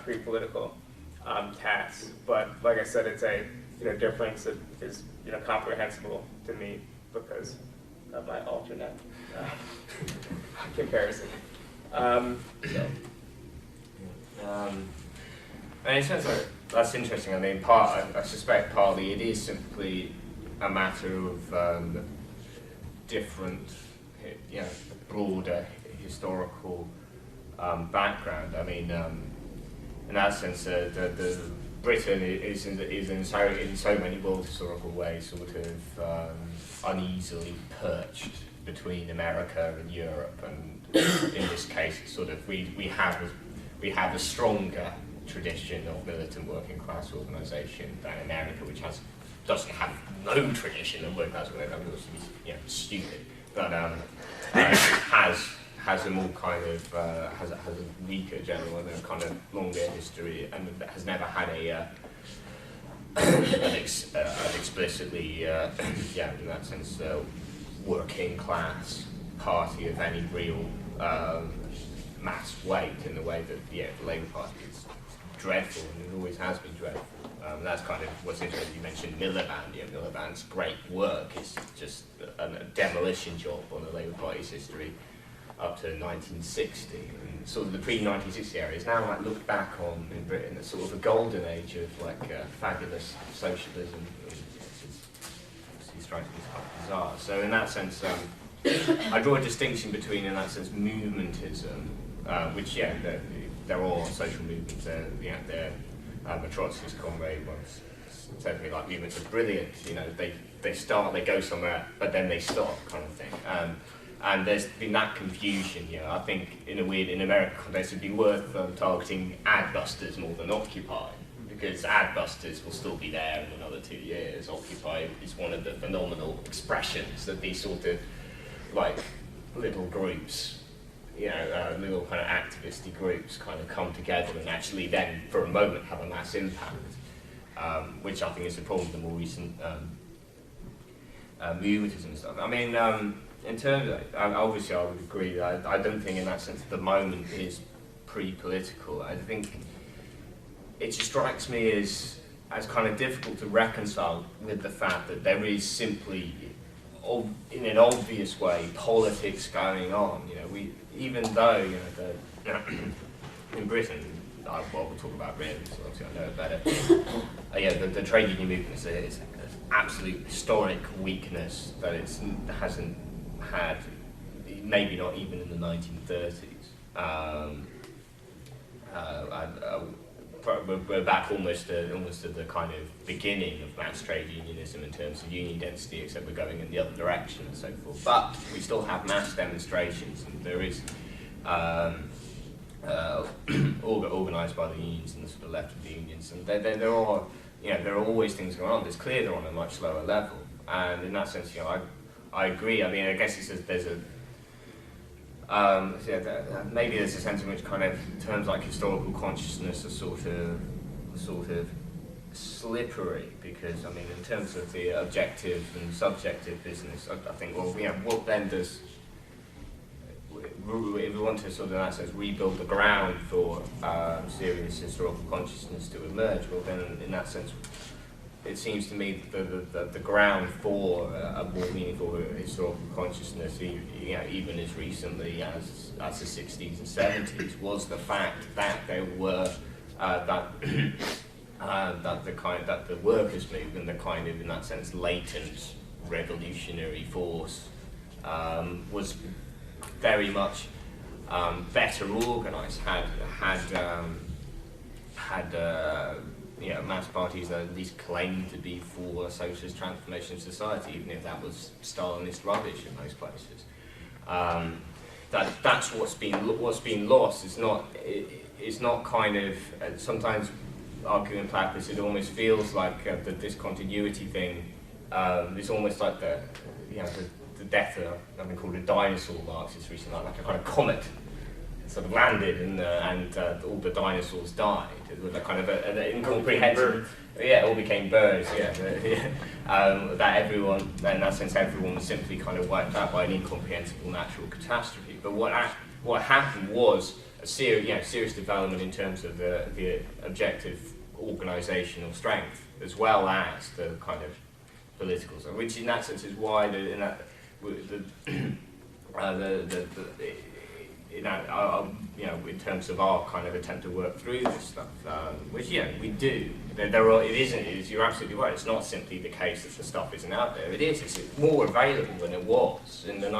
pre-political tasks. But like I said, it's a difference that is comprehensible to me because of my alternate comparison. In sense, that's interesting. I mean, I suspect partly it is simply a matter of different, broader historical background. I mean, in that sense, the Britain is in so many world historical ways sort of uneasily perched between America and Europe, and in this case, it's sort of we have a stronger tradition of militant working class organisation than America, which doesn't have no tradition of working class organisation, which is stupid, but has a more kind of has a weaker general and a kind of longer history, and has never had an explicitly in that sense working class party of any real mass weight in the way that the Labour Party is dreadful, and it always has been dreadful. That's kind of what's interesting. You mentioned Miliband. Miliband's great work is just a demolition job on the Labour Party's history up to 1960. And sort of the pre-1960 era is now like looked back on in Britain as sort of a golden age of like fabulous socialism. It strikes me as quite bizarre. So in that sense, I draw a distinction between, in that sense, movementism, which they're all social movements. They're the Trotskyist comrade once said to me, like, movements are brilliant. They start, they go somewhere, but then they stop, kind of thing. And there's been that confusion. I think in American context, it'd be worth targeting Adbusters more than Occupy, because Adbusters will still be there in another 2 years. Occupy is one of the phenomenal expressions that these sort of like little groups, little kind of activisty groups kind of come together and actually then for a moment have a mass impact, which I think is the problem with the more recent movementism and stuff. I mean, in terms of, obviously I would agree that I don't think in that sense the moment is pre-political. I think it just strikes me as kind of difficult to reconcile with the fact that there is simply, in an obvious way, politics going on. Even though in Britain, we'll talk about Britain, so obviously I know it better. The trade union movement is an absolute historic weakness that it hasn't had, maybe not even in the 1930s. We're back almost to the kind of beginning of mass trade unionism in terms of union density, except we're going in the other direction and so forth. But we still have mass demonstrations, and there is organised by the unions and the sort of left of the unions, and there are always things going on. It's clear they're on a much lower level, and in that sense, I agree. I mean, I guess there's a maybe there's a sense in which kind of terms like historical consciousness are sort of slippery, because I mean in terms of the objective and subjective business, I think what then does, if we want to sort of in that sense rebuild the ground for serious historical consciousness to emerge, well then in that sense it seems to me that the ground for a more meaningful historical consciousness, even as recently as the 60s and 70s, was the fact that there were that the workers' movement, the kind of in that sense latent revolutionary force, was very much better organised. Mass parties that at least claimed to be for a socialist transformation of society, even if that was Stalinist rubbish in most places. That's what's been lost. It's not kind of sometimes arguing Platypus. It almost feels like the discontinuity thing. It's almost like the death of, I've been called a dinosaur Marxist recently, like a kind of comet. Sort of landed and all the dinosaurs died. It was a kind of an incomprehensive. It all became birds. That everyone, in that sense, everyone was simply kind of wiped out by an incomprehensible natural catastrophe. But what happened was a serious development in terms of the objective organisational strength, as well as the kind of political side, which in that sense is why in terms of our kind of attempt to work through this stuff, which we do. You're absolutely right. It's not simply the case that the stuff isn't out there. It's more available than it was in the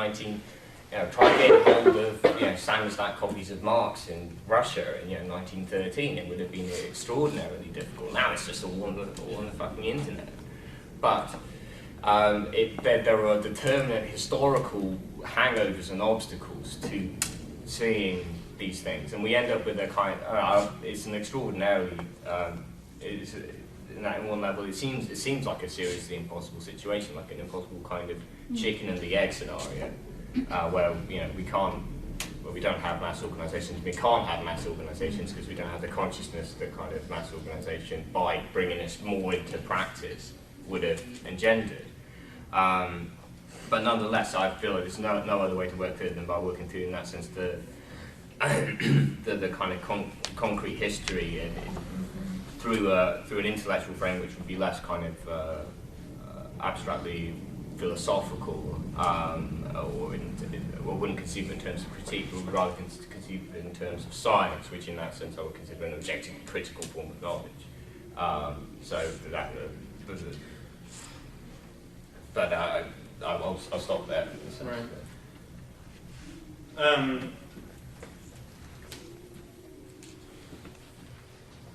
try getting hold of Samizdat copies of Marx in Russia in 1913. It would have been extraordinarily difficult. Now it's just all on the fucking internet. But there are determinate historical hangovers and obstacles to seeing these things, and we end up with a kind it's an extraordinarily in one level it seems like a seriously impossible situation, like an impossible kind of chicken and the egg scenario, where we don't have mass organizations. We can't have mass organizations because we don't have the consciousness that kind of mass organization, by bringing us more into practice, would have engendered. But nonetheless, I feel like there's no other way to work through it than by working through, in that sense, the kind of concrete history through an intellectual frame which would be less kind of abstractly philosophical, or wouldn't conceive it in terms of critique, but would rather conceive it in terms of science, which in that sense I would consider an objectively critical form of knowledge. But I'll stop there. Right.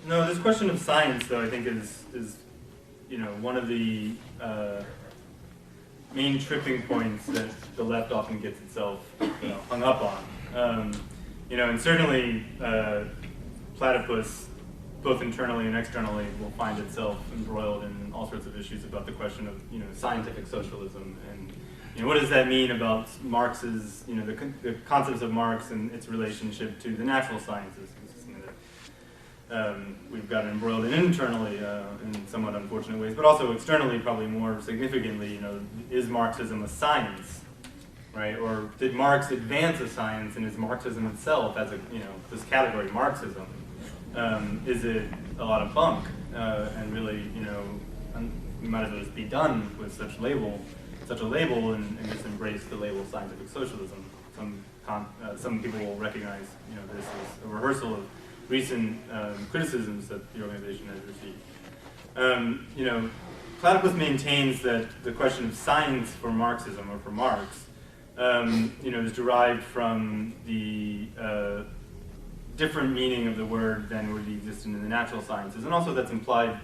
No, this question of science, though, I think is one of the main tripping points that the left often gets itself hung up on. And certainly Platypus, both internally and externally, will find itself embroiled in all sorts of issues about the question of scientific socialism, and what does that mean about Marx's the concepts of Marx and its relationship to the natural sciences. This is something that we've gotten embroiled in internally in somewhat unfortunate ways, but also externally, probably more significantly. Is Marxism a science, right? Or did Marx advance a science, and is Marxism itself as this category Marxism? Is it a lot of bunk, and really, we might as well just be done with such a label, and just embrace the label scientific socialism? Some people will recognize, this as a rehearsal of recent criticisms that the organization has received. Platypus maintains that the question of science for Marxism, or for Marx, is derived from the different meaning of the word than would be existent in the natural sciences, and also that's implied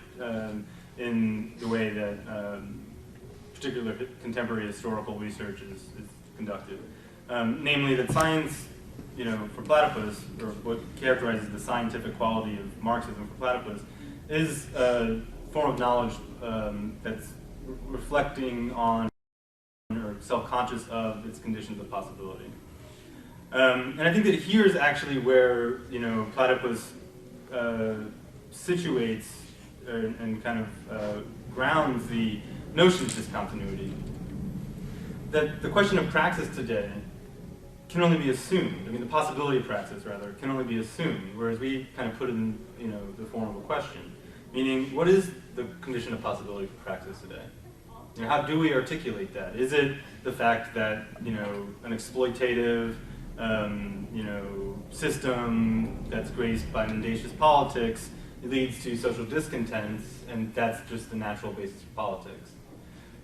in the way that particular contemporary historical research is conducted. Namely, that science, for Platypus, or what characterizes the scientific quality of Marxism for Platypus, is a form of knowledge that's reflecting on or self-conscious of its conditions of possibility. And I think that here is actually where Platypus situates and kind of grounds the notion of discontinuity. That the question of praxis today can only be assumed. I mean, the possibility of praxis, rather, can only be assumed, whereas we kind of put it in the form of a question. Meaning, what is the condition of possibility for praxis today? How do we articulate that? Is it the fact that an exploitative system that's graced by mendacious politics leads to social discontents, and that's just the natural basis for politics?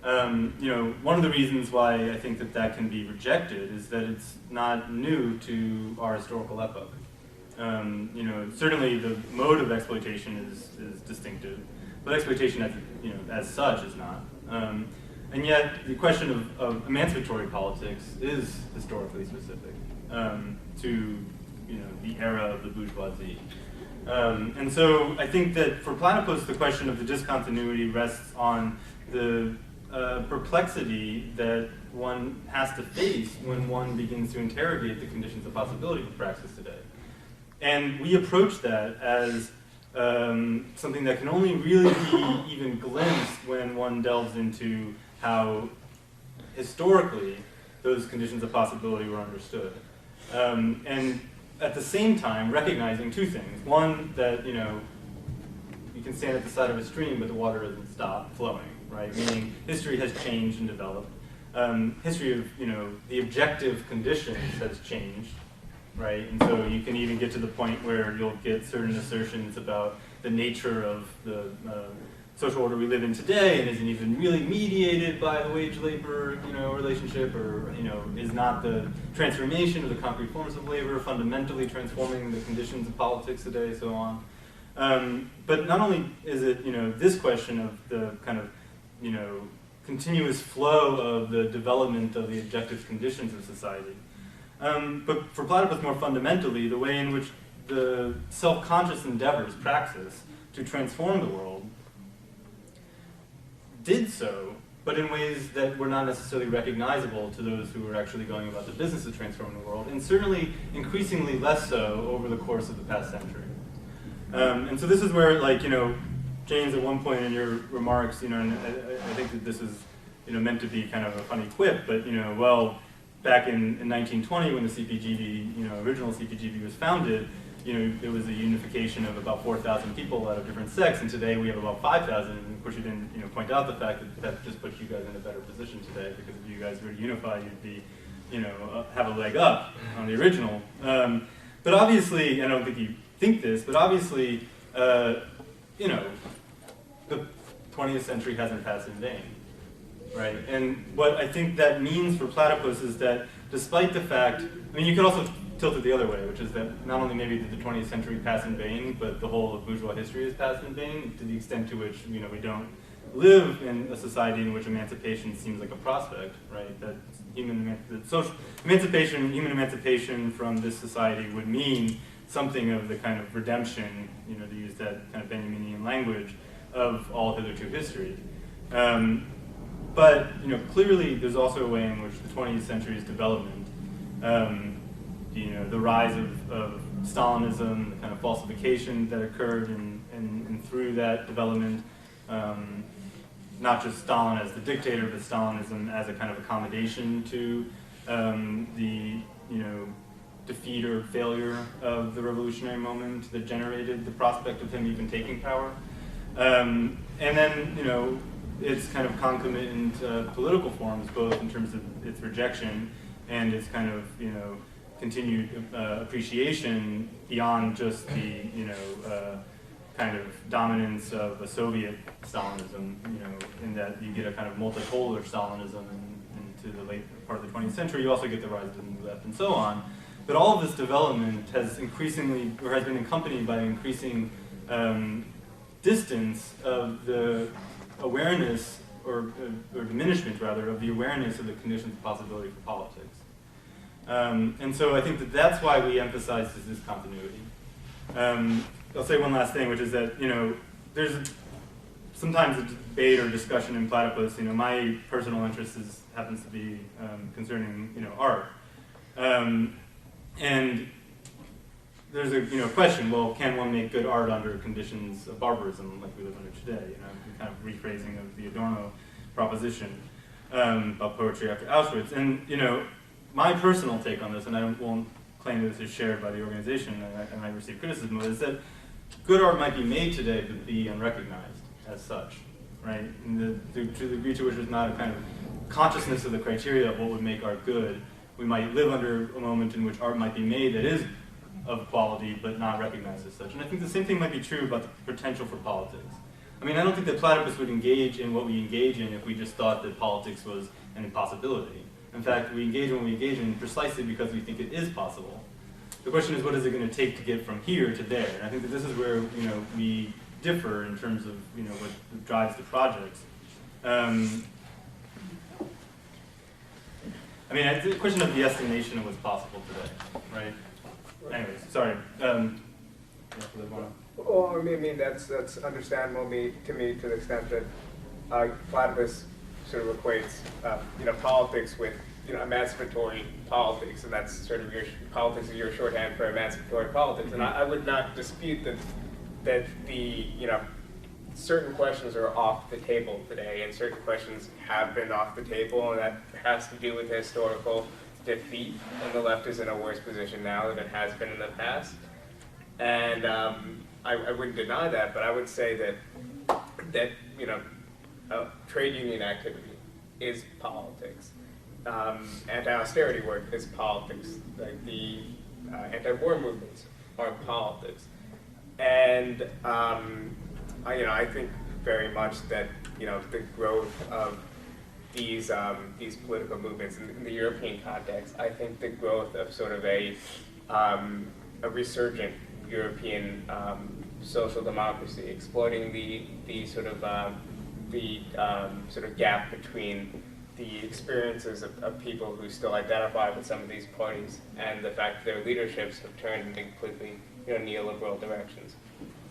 One of the reasons why I think that can be rejected is that it's not new to our historical epoch. Certainly the mode of exploitation is distinctive, but exploitation as such is not. And yet the question of emancipatory politics is historically specific to the era of the bourgeoisie. And so I think that for Platypus, the question of the discontinuity rests on the perplexity that one has to face when one begins to interrogate the conditions of possibility for praxis today. And we approach that as something that can only really be even glimpsed when one delves into how historically those conditions of possibility were understood. And at the same time, recognizing two things. One, that you can stand at the side of a stream, but the water doesn't stop flowing, right? Meaning history has changed and developed. History of the objective conditions has changed, right? And so you can even get to the point where you'll get certain assertions about the nature of the social order we live in today, and isn't even really mediated by the wage labor, relationship, or is not the transformation of the concrete forms of labor fundamentally transforming the conditions of politics today, so on. But not only is it this question of the kind of continuous flow of the development of the objective conditions of society, but for Platypus more fundamentally, the way in which the self-conscious endeavors, praxis, to transform the world did so, but in ways that were not necessarily recognizable to those who were actually going about the business of transforming the world, and certainly increasingly less so over the course of the past century. And so this is where, James, at one point in your remarks, and I think that this is, meant to be kind of a funny quip, but, back in 1920 when the CPGB, original CPGB was founded, it was a unification of about 4,000 people out of different sects, and today we have about 5,000. And of course, you didn't, point out the fact that just puts you guys in a better position today, because if you guys were to unify, you'd be, have a leg up on the original. But obviously, I don't think you think this, but obviously, the 20th century hasn't passed in vain, right? And what I think that means for Platypus is that despite the fact, you could also tilt it the other way, which is that not only maybe did the 20th century pass in vain, but the whole of bourgeois history has passed in vain, to the extent to which we don't live in a society in which emancipation seems like a prospect, right? That social emancipation, human emancipation from this society would mean something of the kind of redemption, to use that kind of Benjaminian language, of all hitherto history. But clearly there's also a way in which the 20th century's development, the rise of Stalinism, the kind of falsification that occurred and through that development, not just Stalin as the dictator, but Stalinism as a kind of accommodation to the defeat or failure of the revolutionary moment that generated the prospect of him even taking power. And then, its kind of concomitant political forms, both in terms of its rejection and its kind of, continued appreciation beyond just the, kind of dominance of a Soviet Stalinism, in that you get a kind of multipolar Stalinism into the late part of the 20th century. You also get the rise of the New Left and so on. But all of this development has increasingly, or has been accompanied by increasing distance of the awareness, or diminishment rather, of the awareness of the conditions of possibility for politics. And so I think that that's why we emphasize this discontinuity. I'll say one last thing, which is that, there's sometimes a debate or discussion in Platypus. My personal interest happens to be concerning, art. And there's a question, well, can one make good art under conditions of barbarism like we live under today? Kind of rephrasing of the Adorno proposition about poetry after Auschwitz. And, my personal take on this, and I won't claim that this is shared by the organization, and I receive criticism of it, is that good art might be made today but be unrecognized as such, right? And to the degree to which there's not a kind of consciousness of the criteria of what would make art good, we might live under a moment in which art might be made that is of quality but not recognized as such. And I think the same thing might be true about the potential for politics. I don't think that Platypus would engage in what we engage in if we just thought that politics was an impossibility. In fact, we engage in what we engage in precisely because we think it is possible. The question is, what is it going to take to get from here to there? And I think that this is where we differ in terms of what drives the projects. It's a question of the estimation of what's possible today, right? Anyways, sorry. Well, that's understandable to me to the extent that Platypus sort of equates, politics with, emancipatory politics, and that's sort of politics is your shorthand for emancipatory politics. And I would not dispute that the, certain questions are off the table today, and certain questions have been off the table, and that has to do with historical defeat, and the left is in a worse position now than it has been in the past. And I wouldn't deny that, but I would say that trade union activity is politics. Anti-austerity work is politics. Like the anti-war movements, armed politics. And I think very much that the growth of these political movements in the European context, I think the growth of sort of a resurgent European social democracy, exploiting the sort of gap between the experiences of people who still identify with some of these parties and the fact that their leaderships have turned in completely neoliberal directions.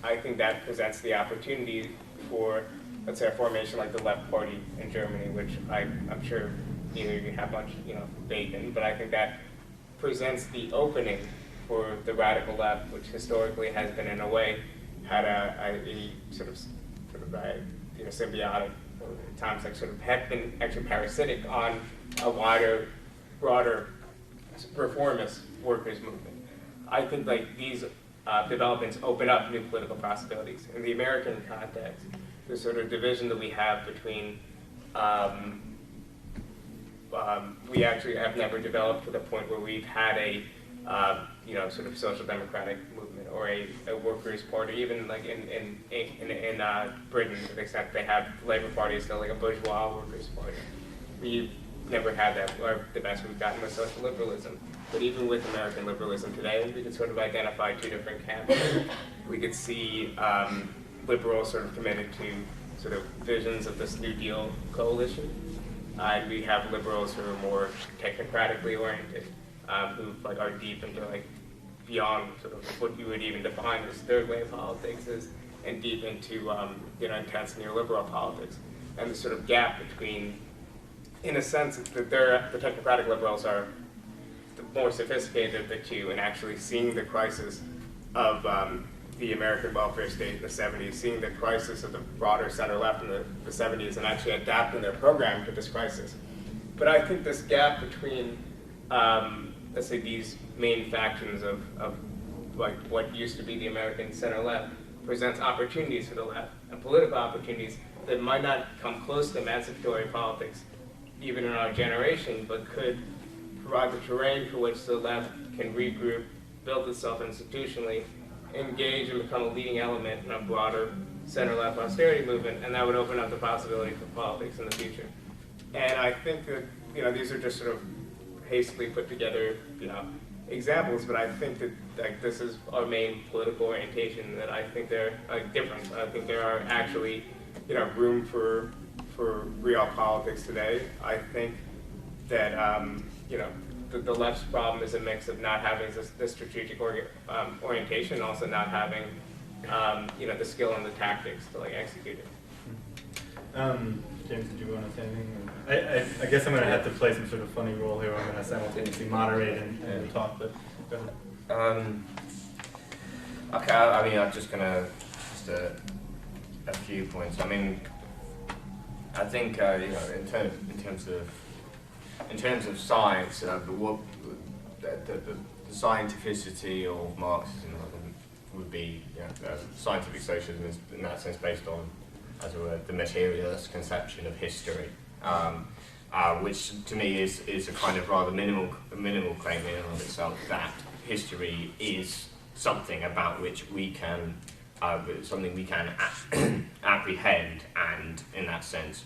I think that presents the opportunity for, let's say, a formation like the Left Party in Germany, which I'm sure neither of you have much faith in, but I think that presents the opening for the radical left, which historically has been, in a way, had a sort of symbiotic, or at times like sort of had been actually parasitic on a wider, broader reformist workers movement. I think like these developments open up new political possibilities. In the American context, the sort of division that we have between we actually have never developed to the point where we've had a sort of social democratic movement or a workers' party, even like in Britain, to the extent they have the Labour Party is still like a bourgeois workers' party. We've never had that. The best we've gotten was social liberalism. But even with American liberalism today, we could sort of identify two different camps. We could see liberals sort of committed to sort of visions of this New Deal coalition. And we have liberals who are more technocratically oriented, who like are deep into like beyond sort of what you would even define as third wave politics is, and deep into intense neoliberal politics. And the sort of gap between, in a sense, that the technocratic liberals are the more sophisticated of the two, and actually seeing the crisis of the American welfare state in the 70s, seeing the crisis of the broader center-left in the 70s, and actually adapting their program to this crisis. But I think this gap between, let's say, these main factions of like what used to be the American center-left presents opportunities for the left, and political opportunities that might not come close to emancipatory politics, even in our generation, but could provide the terrain for which the left can regroup, build itself institutionally, engage and become a leading element in a broader center-left austerity movement, and that would open up the possibility for politics in the future. And I think that these are just sort of hastily put together examples, but I think that like this is our main political orientation. That I think they're different. I think there are actually room for real politics today. I think that the left's problem is a mix of not having this strategic orientation, also not having the skill and the tactics to like execute it. James, did you want to say anything? I guess I'm going to have to play some sort of funny role here. I'm going to simultaneously moderate and talk, but go ahead. Okay, I mean, I'm just going to a few points. I mean, I think in terms of science, the scientificity of Marxism would be scientific socialism is in that sense based on, as it were, the materialist conception of history, which to me is a kind of rather minimal claim in and of itself, that history is something about which we can apprehend and, in that sense,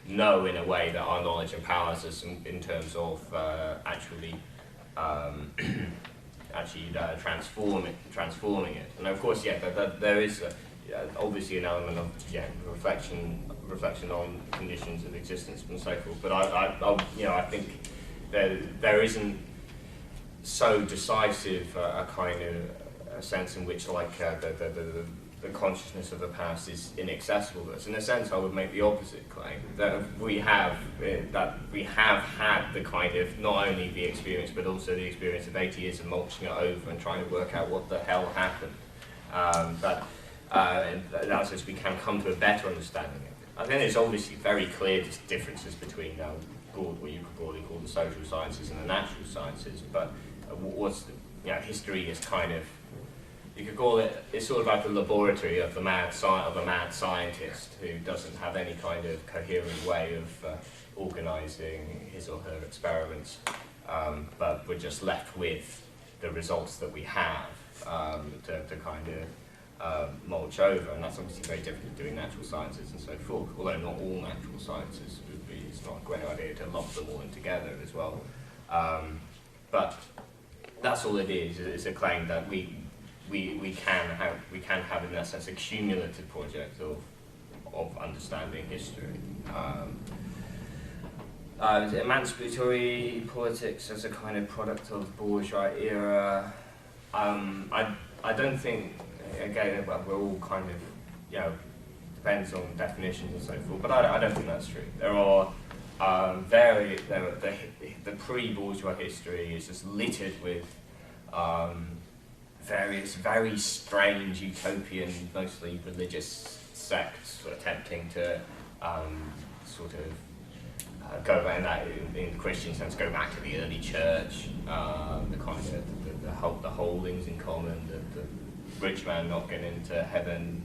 know in a way that our knowledge empowers us in terms of actually transforming it. And of course, there is obviously an element of reflection on conditions of existence and so forth. But I think there isn't so decisive a kind of a sense in which like the consciousness of the past is inaccessible to us. In a sense, I would make the opposite claim, that we have had the kind of, not only the experience, but also the experience of 80 years of mulching it over and trying to work out what the hell happened. And that's as we can come to a better understanding of it. I think there's obviously very clear differences between what you could broadly call the social sciences and the natural sciences, but history is kind of, you could call it, it's sort of like the laboratory of a mad scientist who doesn't have any kind of coherent way of organising his or her experiments. but we're just left with the results that we have to kind of mulch over, and that's obviously very different to doing natural sciences and so forth, although not all natural sciences would be, it's not a great idea to lump them all in together as well. But that's all it is. It's a claim that we can have in that sense a cumulative project of understanding history. Emancipatory politics as a kind of product of the bourgeois era. I don't think, again, we're all kind of, depends on definitions and so forth, but I don't think that's true. There are the pre-bourgeois history is just littered with various very strange utopian, mostly religious sects attempting to sort of go back in that, in Christian sense, go back to the early church, the kind of the holdings in common, the rich man not getting into heaven,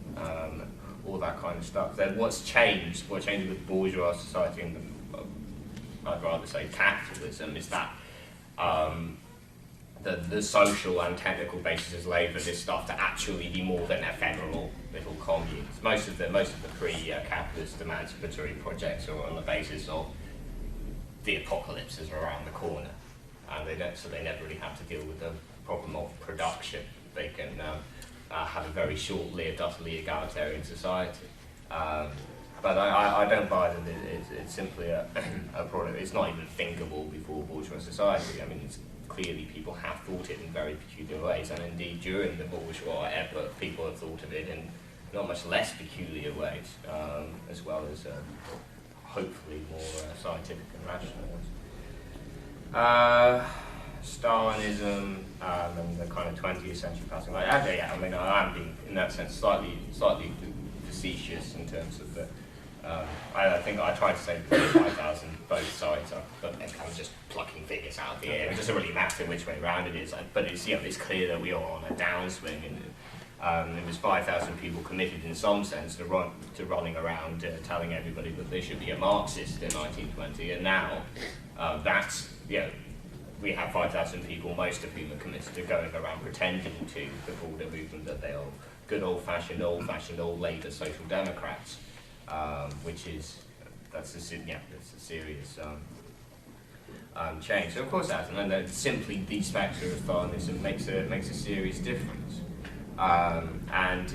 all that kind of stuff. Then what changed with bourgeois society and I'd rather say capitalism is that the social and technical basis is laid for this stuff to actually be more than ephemeral little communes. Most of the pre-capitalist emancipatory projects are on the basis of the apocalypse is around the corner, and they never really have to deal with the problem of production. They can have a very short-lived, utterly egalitarian society. But I don't buy that it's simply a product. It's not even thinkable before bourgeois society. I mean, it's clearly people have thought it in very peculiar ways, and indeed during the bourgeois era, people have thought of it in not much less peculiar ways, as well as hopefully more scientific and rational ones. Stalinism and the kind of 20th century passing. I mean, I am being, in that sense, slightly facetious in terms of the. I think I tried to say 5,000 both sides, but I'm just plucking figures out of the air. It doesn't really matter which way around it is, but it's clear that we are on a downswing, and it was 5,000 people committed in some sense to running around telling everybody that they should be a Marxist in 1920, and now we have 5,000 people, most of whom are committed to going around pretending to the broader movement that they are good old-fashioned Labour social democrats. That's a serious change. So of course that, and then simply these factors of Stalinism makes a serious difference. And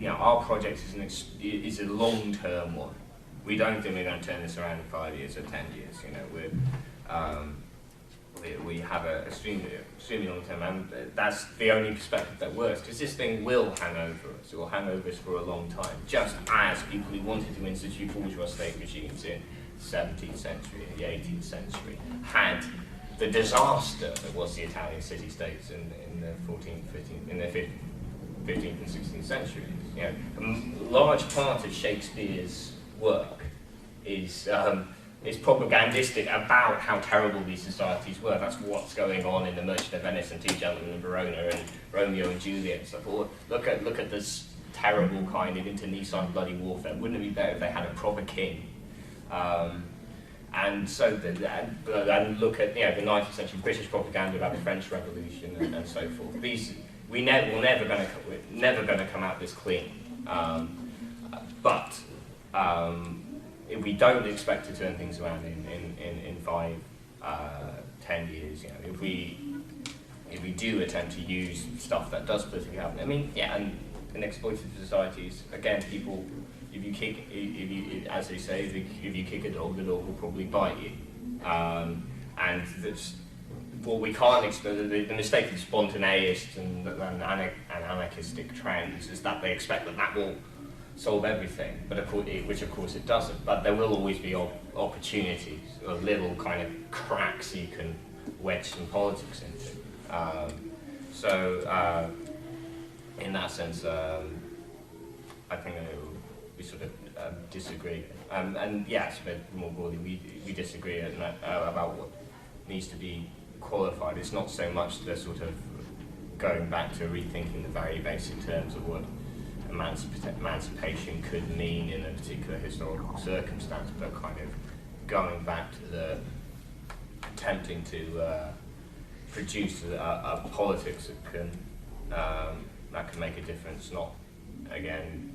our project is a long-term one. We don't think we're going to turn this around in 5 years or 10 years. We have a extremely long term, and that's the only perspective that works, because this thing will hang over us. It will hang over us for a long time, just as people who wanted to institute bourgeois state regimes in the 17th century and the 18th century had the disaster that was the Italian city-states in the 14th, 15th, in the 15th and 16th centuries. A large part of Shakespeare's work is propagandistic about how terrible these societies were. That's what's going on in The Merchant of Venice and Two Gentlemen of Verona and Romeo and Juliet and stuff. Look at this terrible kind of internecine bloody warfare. Wouldn't it be better if they had a proper king? And look at the 19th century British propaganda about the French Revolution and so forth. We're never going to come out this clean. But if we don't expect to turn things around in 5, 10 years, if we do attempt to use stuff that does politically happen, and in exploitative societies, again, people, as they say, if you kick a dog, the dog will probably bite you. And that's what we can't expect. The mistake of spontaneists and anarchistic trends is that they expect that will solve everything, but which of course it doesn't. But there will always be opportunities, or little kind of cracks you can wedge some politics into. In that sense, I think we sort of disagree. And yes, but more broadly, we disagree about what needs to be qualified. It's not so much the sort of going back to rethinking the very basic terms of what emancipation could mean in a particular historical circumstance, but kind of going back to the attempting to produce a politics that can make a difference, not, again,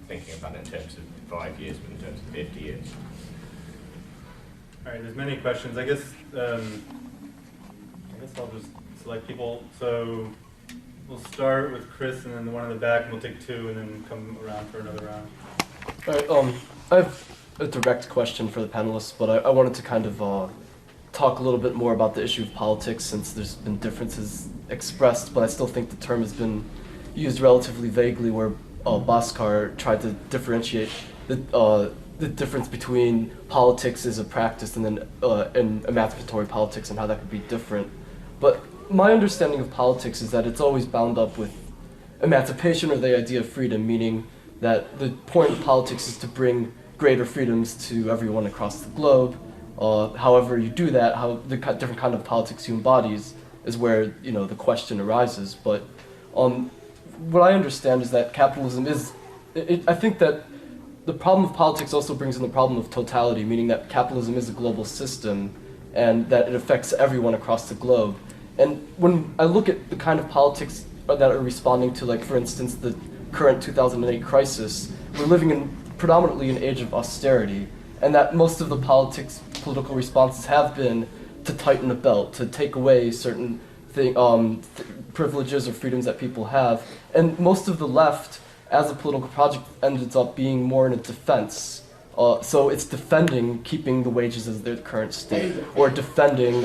thinking about it in terms of 5 years, but in terms of 50 years. All right, there's many questions. I guess I'll just select people. So we'll start with Chris, and then the one in the back, and we'll take two, and then come around for another round. All right, I have a direct question for the panelists, but I wanted to kind of talk a little bit more about the issue of politics, since there's been differences expressed, but I still think the term has been used relatively vaguely, where Bhaskar tried to differentiate the difference between politics as a practice and then and emancipatory politics, and how that could be different. But my understanding of politics is that it's always bound up with emancipation, or the idea of freedom, meaning that the point of politics is to bring greater freedoms to everyone across the globe. However you do that, how the different kind of politics you embodies is where the question arises. But what I understand is that capitalism is, I think that the problem of politics also brings in the problem of totality, meaning that capitalism is a global system and that it affects everyone across the globe. And when I look at the kind of politics that are responding to, like, for instance, the current 2008 crisis, we're living predominantly an age of austerity, and that most of the political responses have been to tighten the belt, to take away certain privileges or freedoms that people have. And most of the left, as a political project, ends up being more in a defense. So it's defending keeping the wages as their current state, or defending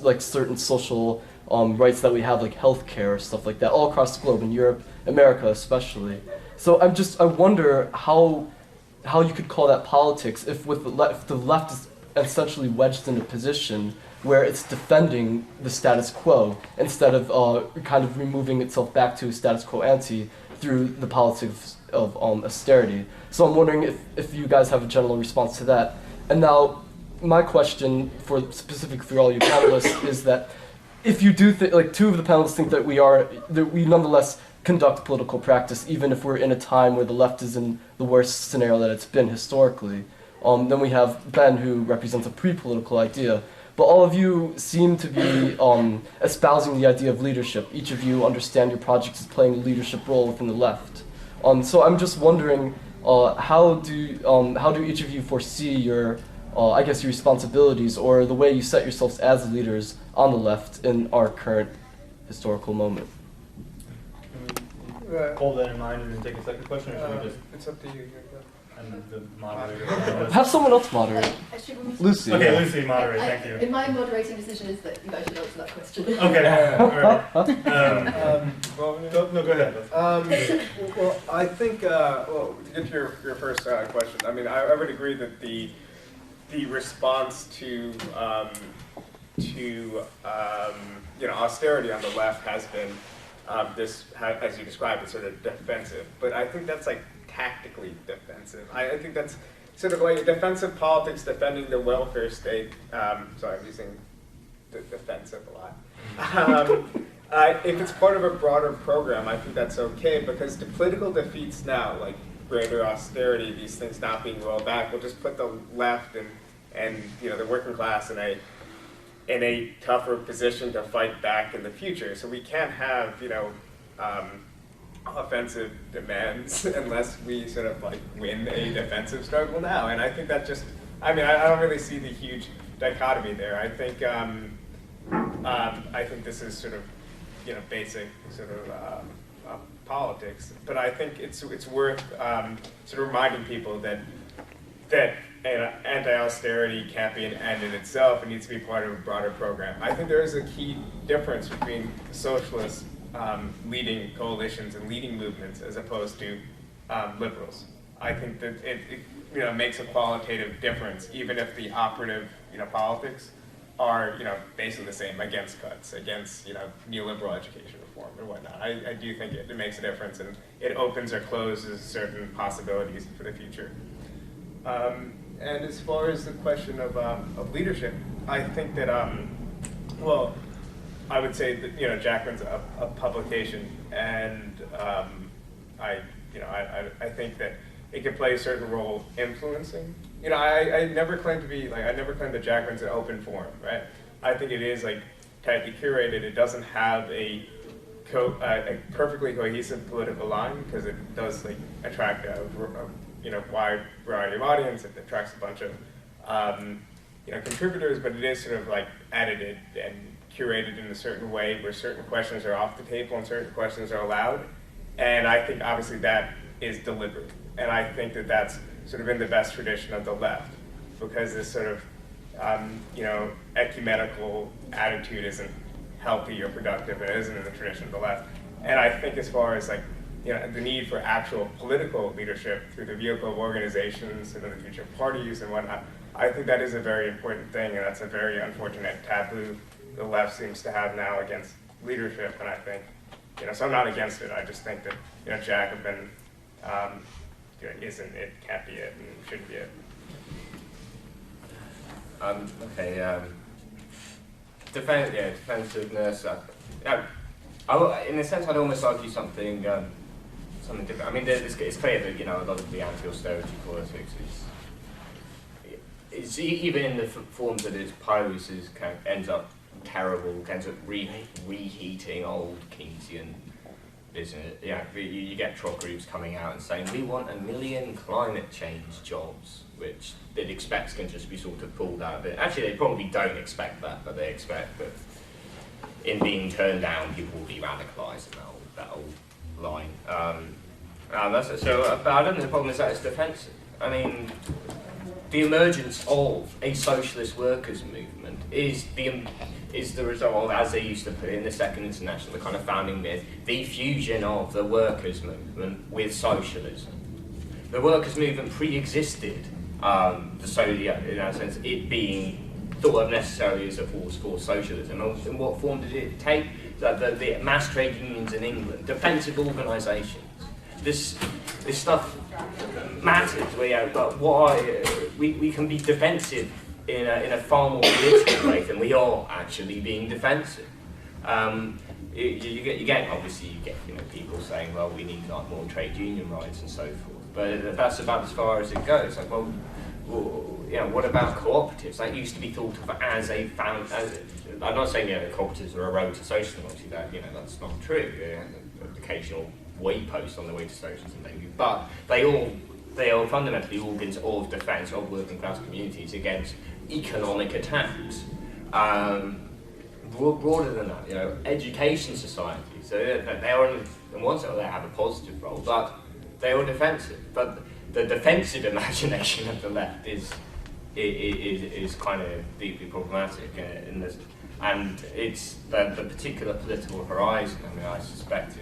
like certain social rights that we have, like healthcare or stuff like that, all across the globe, in Europe, America especially. So I wonder how you could call that politics if the left is essentially wedged in a position where it's defending the status quo instead of kind of removing itself back to status quo ante through the politics of austerity. So I'm wondering if you guys have a general response to that. And now my question specific for all you panelists is that if you do think, like, two of the panelists think that we nonetheless conduct political practice, even if we're in a time where the left is in the worst scenario that it's been historically. Then we have Ben, who represents a pre-political idea. But all of you seem to be espousing the idea of leadership. Each of you understand your project is playing a leadership role within the left. So I'm just wondering, how do each of you foresee your responsibilities, or the way you set yourselves as leaders on the left in our current historical moment? Hold that in mind and then take a second question, or should we just? It's up to you. And the moderator. Have someone else moderate. Lucy. Okay, Lucy, moderate. Thank you. In my moderating decision is that you guys should answer that question. Okay. All right. No, go ahead. Well, I think to get to your first question, I mean, I would agree that the response to austerity on the left has been as you described, it's sort of defensive. But I think that's like tactically defensive. I think that's sort of like defensive politics, defending the welfare state. Sorry, I'm using defensive a lot. If it's part of a broader program, I think that's okay, because the political defeats now, like greater austerity, these things not being rolled back, will just put the left and the working class in a tougher position to fight back in the future. So we can't have offensive demands unless we sort of like win a defensive struggle now. And I think that just, I don't really see the huge dichotomy there. I think this is sort of basic sort of politics. But I think it's worth sort of reminding people that anti-austerity can't be an end in itself. It needs to be part of a broader program. I think there is a key difference between socialists leading coalitions and leading movements as opposed to liberals. I think that it makes a qualitative difference, even if the operative politics are basically the same, against cuts, against neoliberal education reform and whatnot. I do think it makes a difference, and it opens or closes certain possibilities for the future. And as far as the question of leadership, I think that I would say that Jacobin's a publication, and I think that it can play a certain role influencing. I never claim to be I never claim that Jacobin's an open forum, right? I think it is like tightly curated. It doesn't have a perfectly cohesive political line because it does like attract a wide variety of audience. It attracts a bunch of contributors, but it is sort of like edited and curated in a certain way where certain questions are off the table and certain questions are allowed. And I think obviously that is deliberate. And I think that that's sort of in the best tradition of the left, because this sort of ecumenical attitude isn't healthy or productive. It isn't in the tradition of the left. And I think as far as like the need for actual political leadership through the vehicle of organizations and the future parties and whatnot, I think that is a very important thing, and that's a very unfortunate taboo the left seems to have now against leadership. And I think, so I'm not against it. I just think that Jacobin isn't it, can't be it, and shouldn't be it. Okay. Defensiveness. In a sense, I'd almost argue something different. I mean, it's clear that a lot of the anti-austerity politics is even in the forms that it's posed, ends up terrible, ends up reheating old Keynesian business. You get Trot groups coming out and saying we want 1 million climate change jobs, which it expects can just be sort of pulled out of it. Actually, they probably don't expect that, but they expect that in being turned down, people will be radicalised in that old line. But I don't think the problem is that it's defensive. I mean, the emergence of a socialist workers' movement is the result of, as they used to put it in the Second International, the kind of founding myth, the fusion of the workers' movement with socialism. The workers' movement pre-existed in that sense, it being thought of necessarily as a force for socialism. And in what form did it take? The mass trade unions in England, defensive organisations. This stuff matters. We can be defensive in a far more political way than we are actually being defensive. You get people saying, well, we need more trade union rights and so forth. But that's about as far as it goes. Like, what about cooperatives? That used to be thought of as I'm not saying cooperatives are a road to socialism. Obviously, that's not true. Occasional way post on the way to socialism, maybe, but they are fundamentally organs of defence of working class communities against economic attacks. Broader than that, education societies. So they are, in one sense, they have a positive role, but they are defensive. But the defensive imagination of the left is kind of deeply problematic in this, and it's the particular political horizon. I mean, I suspect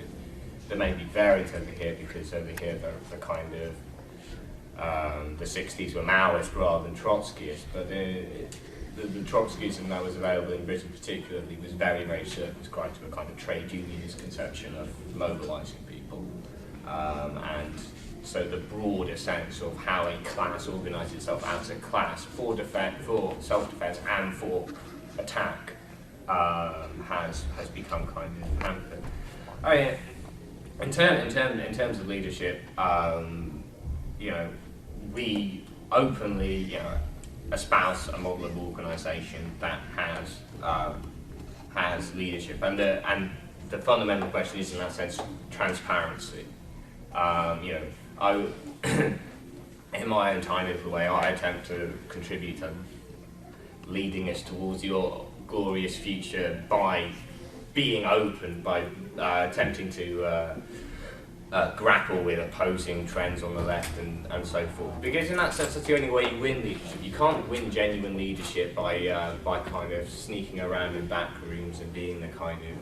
there may be variants over here, because over here the kind of the 60s were Maoist rather than Trotskyist, but the Trotskyism that was available in Britain particularly was very, very circumscribed to a kind of trade unionist conception of mobilising people, and so the broader sense of how a class organises itself as a class for self-defence and for attack has become kind of hampered. I mean, in terms of leadership, we openly, espouse a model of organisation that has leadership, and the fundamental question is, in that sense, transparency. In my own tiny little way, I attempt to contribute to leading us towards your glorious future by being open, by attempting to grapple with opposing trends on the left and so forth. Because in that sense, that's the only way you win leadership. You can't win genuine leadership by kind of sneaking around in back rooms and being the kind of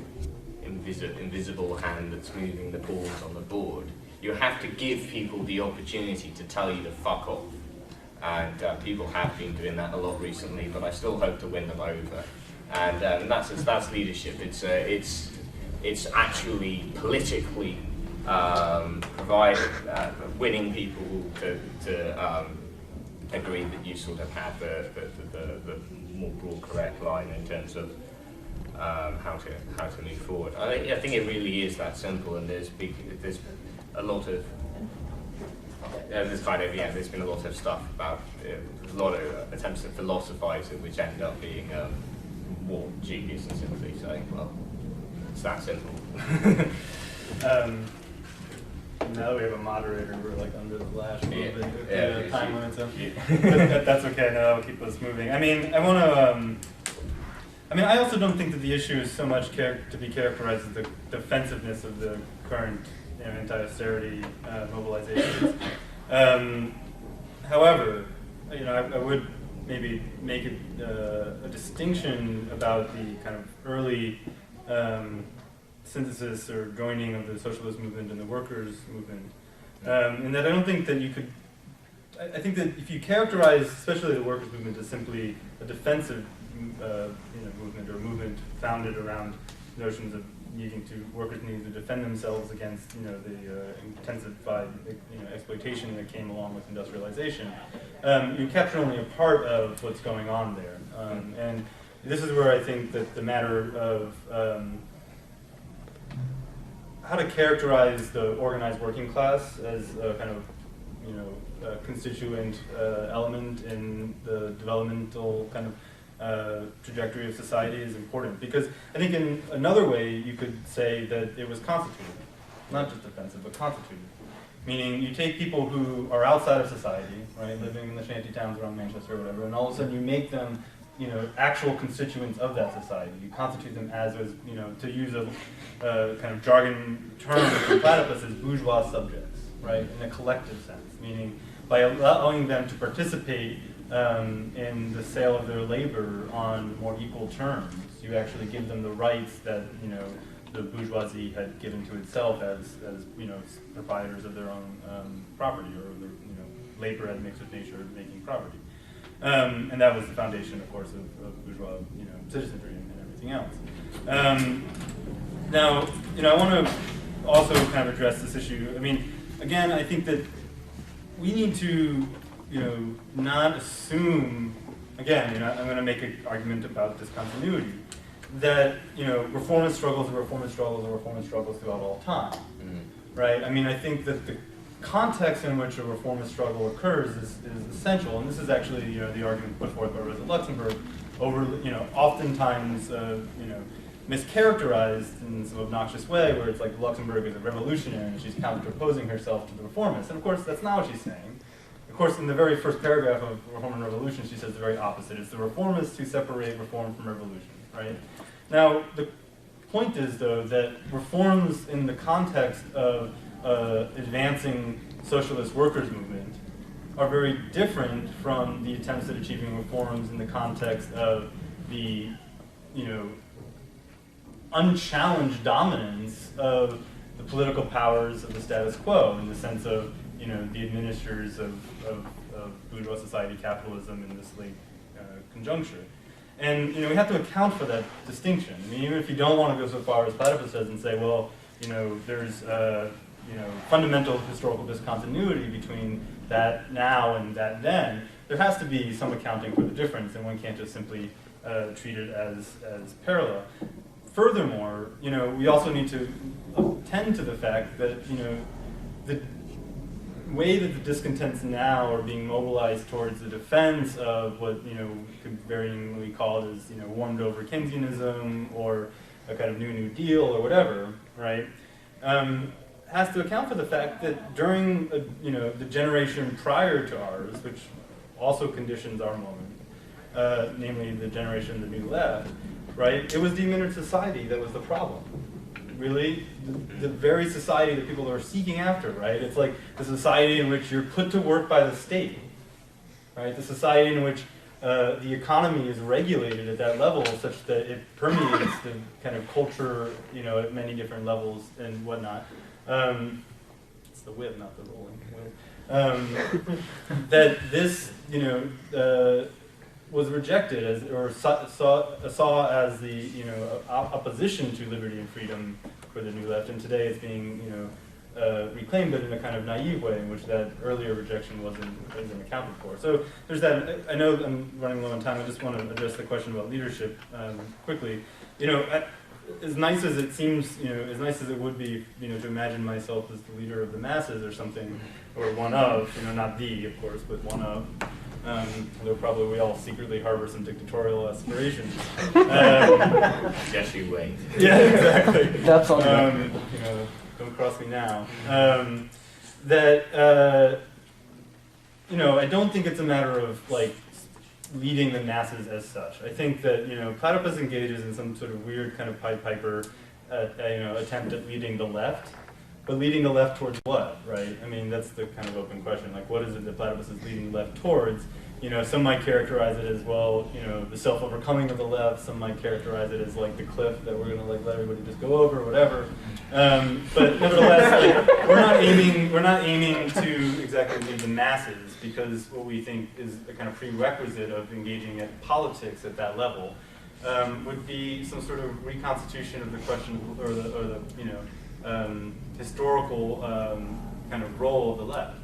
invisible hand that's moving the balls on the board. You have to give people the opportunity to tell you to fuck off. And people have been doing that a lot recently, but I still hope to win them over. And that's leadership. It's actually politically winning people to agree that you sort of have the more broad correct line in terms of how to move forward. I think it really is that simple, and there's a lot of there's been a lot of stuff about a lot of attempts to philosophise it, which end up being warped genius and simply saying, well, it's that simple. Now that we have a moderator, we're like under the lash a little bit. Yeah, Time limits. That's okay. No, I'll keep us moving. I mean, I want to. I also don't think that the issue is so much to be characterized as the defensiveness of the current anti-austerity mobilizations. However, I would maybe make a distinction about the kind of early synthesis or joining of the socialist movement and the workers' movement, in that I don't think that you could. I think that if you characterize, especially the workers' movement, as simply a defensive movement or a movement founded around notions of workers needing to defend themselves against the intensified exploitation that came along with industrialization, you capture only a part of what's going on there, and this is where I think that the matter of how to characterize the organized working class as a kind of constituent element in the developmental kind of trajectory of society is important, because I think in another way you could say that it was constituted, not just defensive, but constituted. Meaning you take people who are outside of society, right, living in the shanty towns around Manchester or whatever, and all of a sudden you make them, actual constituents of that society. You constitute them as, to use a kind of jargon term from Platypus, as bourgeois subjects, right, in a collective sense. Meaning by allowing them to participate in the sale of their labor on more equal terms, you actually give them the rights that the bourgeoisie had given to itself as proprietors of their own property, or the labor had mixed with nature making property, and that was the foundation, of course, of bourgeois citizenry and everything else. Now I want to also kind of address this issue. I mean, again, I think that we need to not assume, again, I'm going to make an argument about discontinuity, that, reformist struggles are reformist struggles are reformist struggles throughout all time, right? I mean, I think that the context in which a reformist struggle occurs is essential, and this is actually, the argument put forth by Rosa Luxemburg, oftentimes, mischaracterized in some obnoxious way, where it's like Luxemburg is a revolutionary and she's counterposing herself to the reformists, and of course that's not what she's saying. Of course, in the very first paragraph of Reform and Revolution, she says the very opposite. It's the reformists who separate reform from revolution, right? Now, the point is, though, that reforms in the context of advancing socialist workers' movement are very different from the attempts at achieving reforms in the context of the, unchallenged dominance of the political powers of the status quo, in the sense of the administrators of bourgeois society capitalism in this late conjuncture. And we have to account for that distinction. I mean, even if you don't want to go so far as Platypus says and say, well, there's fundamental historical discontinuity between that now and that then, there has to be some accounting for the difference, and one can't just simply treat it as parallel. Furthermore, we also need to attend to the fact that, the way that the discontents now are being mobilized towards the defense of what, could varyingly called as, warmed over Keynesianism or a kind of New Deal or whatever, right, has to account for the fact that during, the generation prior to ours, which also conditions our moment, namely the generation of the New Left, right, it was the embittered society that was the problem. Really, the very society that people are seeking after, right? It's like the society in which you're put to work by the state, right? The society in which the economy is regulated at that level such that it permeates the kind of culture, at many different levels and whatnot. It's the whip, not the rolling wheel. That this, was rejected as, or saw as the opposition to liberty and freedom for the New Left, and today it's being reclaimed, but in a kind of naive way in which that earlier rejection wasn't accounted for. So there's that. I know I'm running low on time. I just want to address the question about leadership quickly. As nice as it seems, as nice as it would be, to imagine myself as the leader of the masses or something, or one of, not the, of course, but one of. Although probably we all secretly harbor some dictatorial aspirations. Yes, you wait. Yeah, exactly. That's all. You know, don't cross me now. You know, I don't think it's a matter of like leading the masses as such. I think that, you know, Platypus engages in some sort of weird kind of Pied Piper, you know, attempt at leading the left. But leading the left towards what, right? I mean, that's the kind of open question. Like, what is it that Platypus is leading the left towards? You know, some might characterize it as, well, you know, the self-overcoming of the left. Some might characterize it as like the cliff that we're going to like let everybody just go over, whatever. But nevertheless, like, we're not aiming to exactly lead the masses, because what we think is a kind of prerequisite of engaging at politics at that level would be some sort of reconstitution of the question, or the you know, historical kind of role of the left.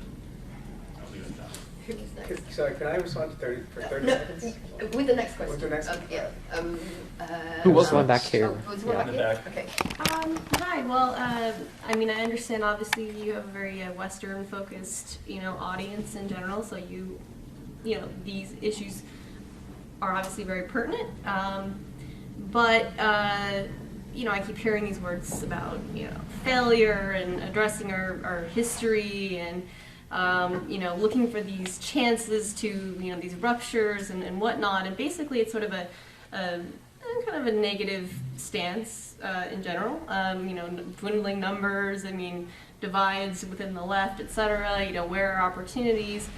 I'll leave it at that. Who was next? Sorry, can I respond to 30 No, seconds? with the next question. With the next one? Yeah. Who was one back here? Oh, was one Yeah, back in the here? back. Okay. Hi. Well, I mean, I understand. Obviously, you have a very Western-focused, you know, audience in general. So you know, these issues are obviously very pertinent. But you know, I keep hearing these words about, you know, failure and addressing our history and you know, looking for these chances to, you know, these ruptures and whatnot. And basically, it's sort of a kind of a negative stance in general. You know, dwindling numbers. I mean, divides within the left, etc. You know, where are opportunities?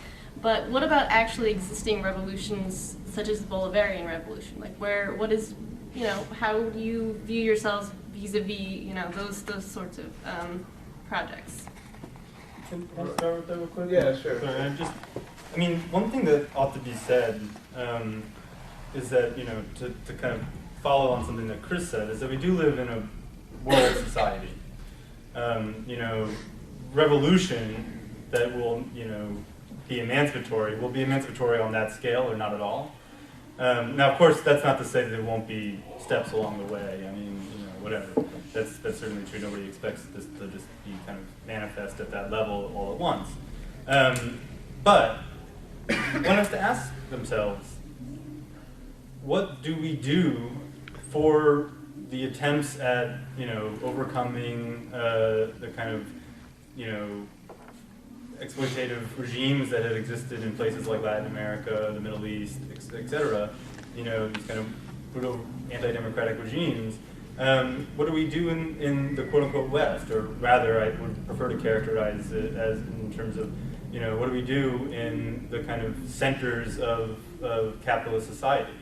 But what about actually existing revolutions, such as the Bolivarian Revolution? Like, what is, you know, how do you view yourselves vis-a-vis, you know, those sorts of projects? Can I start with that real quick? Yeah, sure. Sorry, I mean, one thing that ought to be said is that, you know, to kind of follow on something that Chris said, is that we do live in a world society. You know, revolution that will, you know, be emancipatory will be emancipatory on that scale or not at all. Now, of course, that's not to say that there won't be steps along the way. I mean, you know, whatever. That's certainly true. Nobody expects this to just be kind of manifest at that level all at once. But one has to ask themselves, what do we do for the attempts at, you know, overcoming the kind of, you know, exploitative regimes that had existed in places like Latin America, the Middle East, etc. You know, these kind of brutal anti-democratic regimes. What do we do in the quote-unquote West? Or rather, I would prefer to characterize it as in terms of, you know, what do we do in the kind of centers of capitalist society,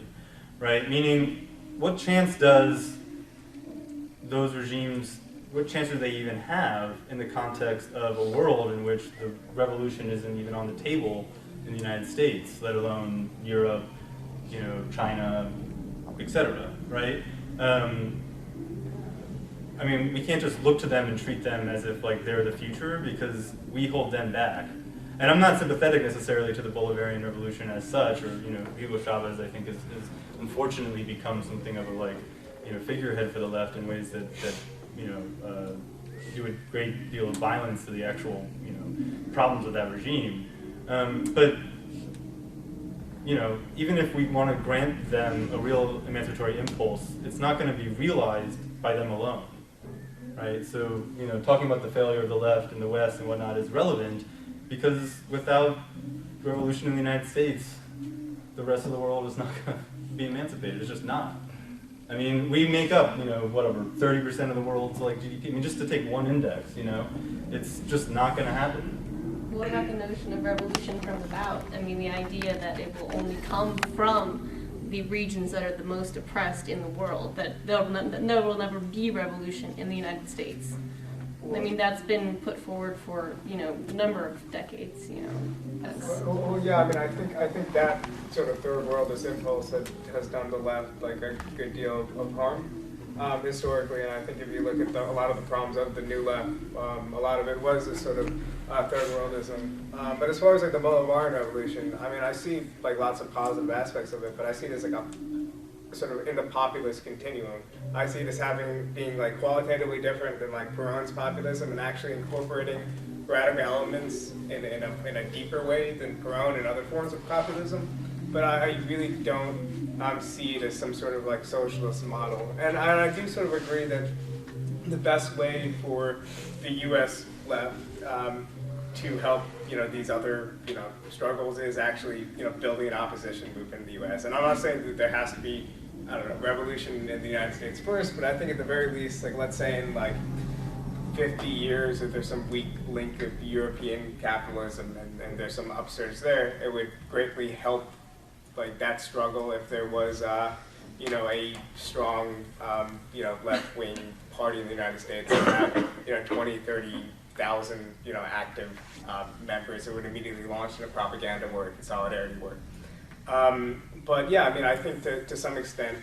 right? Meaning, what chance does those regimes, what chance do they even have in the context of a world in which the revolution isn't even on the table in the United States, let alone Europe, you know, China, etc., right? I mean, we can't just look to them and treat them as if like they're the future, because we hold them back. And I'm not sympathetic necessarily to the Bolivarian Revolution as such, or, you know, Hugo Chavez, I think, has unfortunately become something of a, like, you know, figurehead for the left in ways that you know, do a great deal of violence to the actual, you know, problems of that regime. But, you know, even if we want to grant them a real emancipatory impulse, it's not going to be realized by them alone, right? So, you know, talking about the failure of the left and the West and whatnot is relevant, because without revolution in the United States, the rest of the world is not going to be emancipated. It's just not. I mean, we make up, you know, whatever, 30% of the world's like GDP. I mean, just to take one index, you know, it's just not going to happen. What about the notion of revolution from without? I mean, the idea that it will only come from the regions that are the most oppressed in the world, that there will never be revolution in the United States. I mean, that's been put forward for, you know, a number of decades, you know. Well, yeah, I mean, I think that sort of third worldist impulse has done the left like a good deal of harm historically, and I think if you look at a lot of the problems of the new left, a lot of it was this sort of third worldism. But as far as like the Bolivarian Revolution, I mean, I see like lots of positive aspects of it, but I see it as like a sort of in the populist continuum. I see this being like qualitatively different than like Peron's populism, and actually incorporating radical elements in a deeper way than Perón and other forms of populism, but I really don't see it as some sort of like socialist model. And I do sort of agree that the best way for the U.S. left to help, these other, struggles is actually, building an opposition movement in the U.S. And I'm not saying that there has to be, I don't know, revolution in the United States first, but I think at the very least, like, let's say in like 50 years, if there's some weak link of European capitalism and there's some upsurge there, it would greatly help like that struggle if there was, a strong, left-wing party in the United States that had, 20, 30,000, active members that would immediately launch into propaganda work and solidarity work. But yeah, I mean, I think to some extent,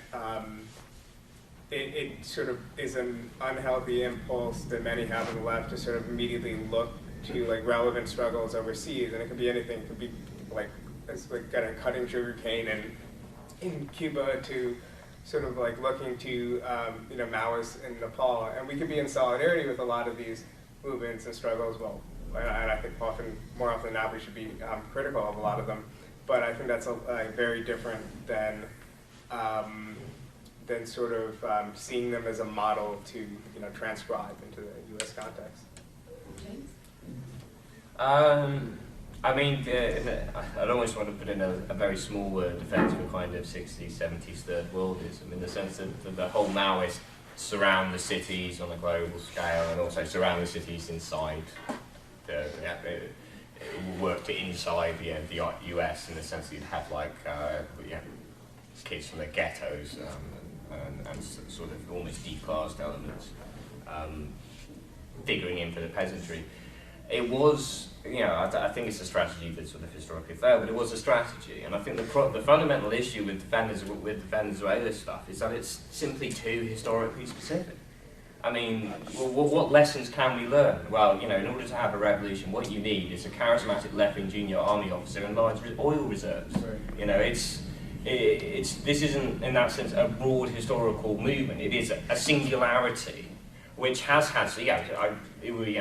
it sort of is an unhealthy impulse that many have on the left to sort of immediately look to like relevant struggles overseas, and it could be anything. It could be like kind of cutting sugar cane in Cuba to sort of like looking to Maoists in Nepal, and we could be in solidarity with a lot of these movements and struggles. Well, and I think more often than not, we should be critical of a lot of them. But I think that's very different than sort of seeing them as a model to transcribe into the U.S. context. I mean, I'd almost want to put in a very small defense for kind of 60s, 70s third worldism, in the sense that the whole Maoist surround the cities on a global scale and also surround the cities inside work to inside the US, in the sense that you'd have like kids from the ghettos and sort of almost declassed elements figuring in for the peasantry. It was, I think it's a strategy that sort of historically failed, but it was a strategy. And I think the fundamental issue with the Venezuela stuff is that it's simply too historically specific. I mean, what lessons can we learn? Well, in order to have a revolution, what you need is a charismatic left-wing junior army officer and large oil reserves. Right. This isn't, in that sense, a broad historical movement. It is a singularity, which has had, it would be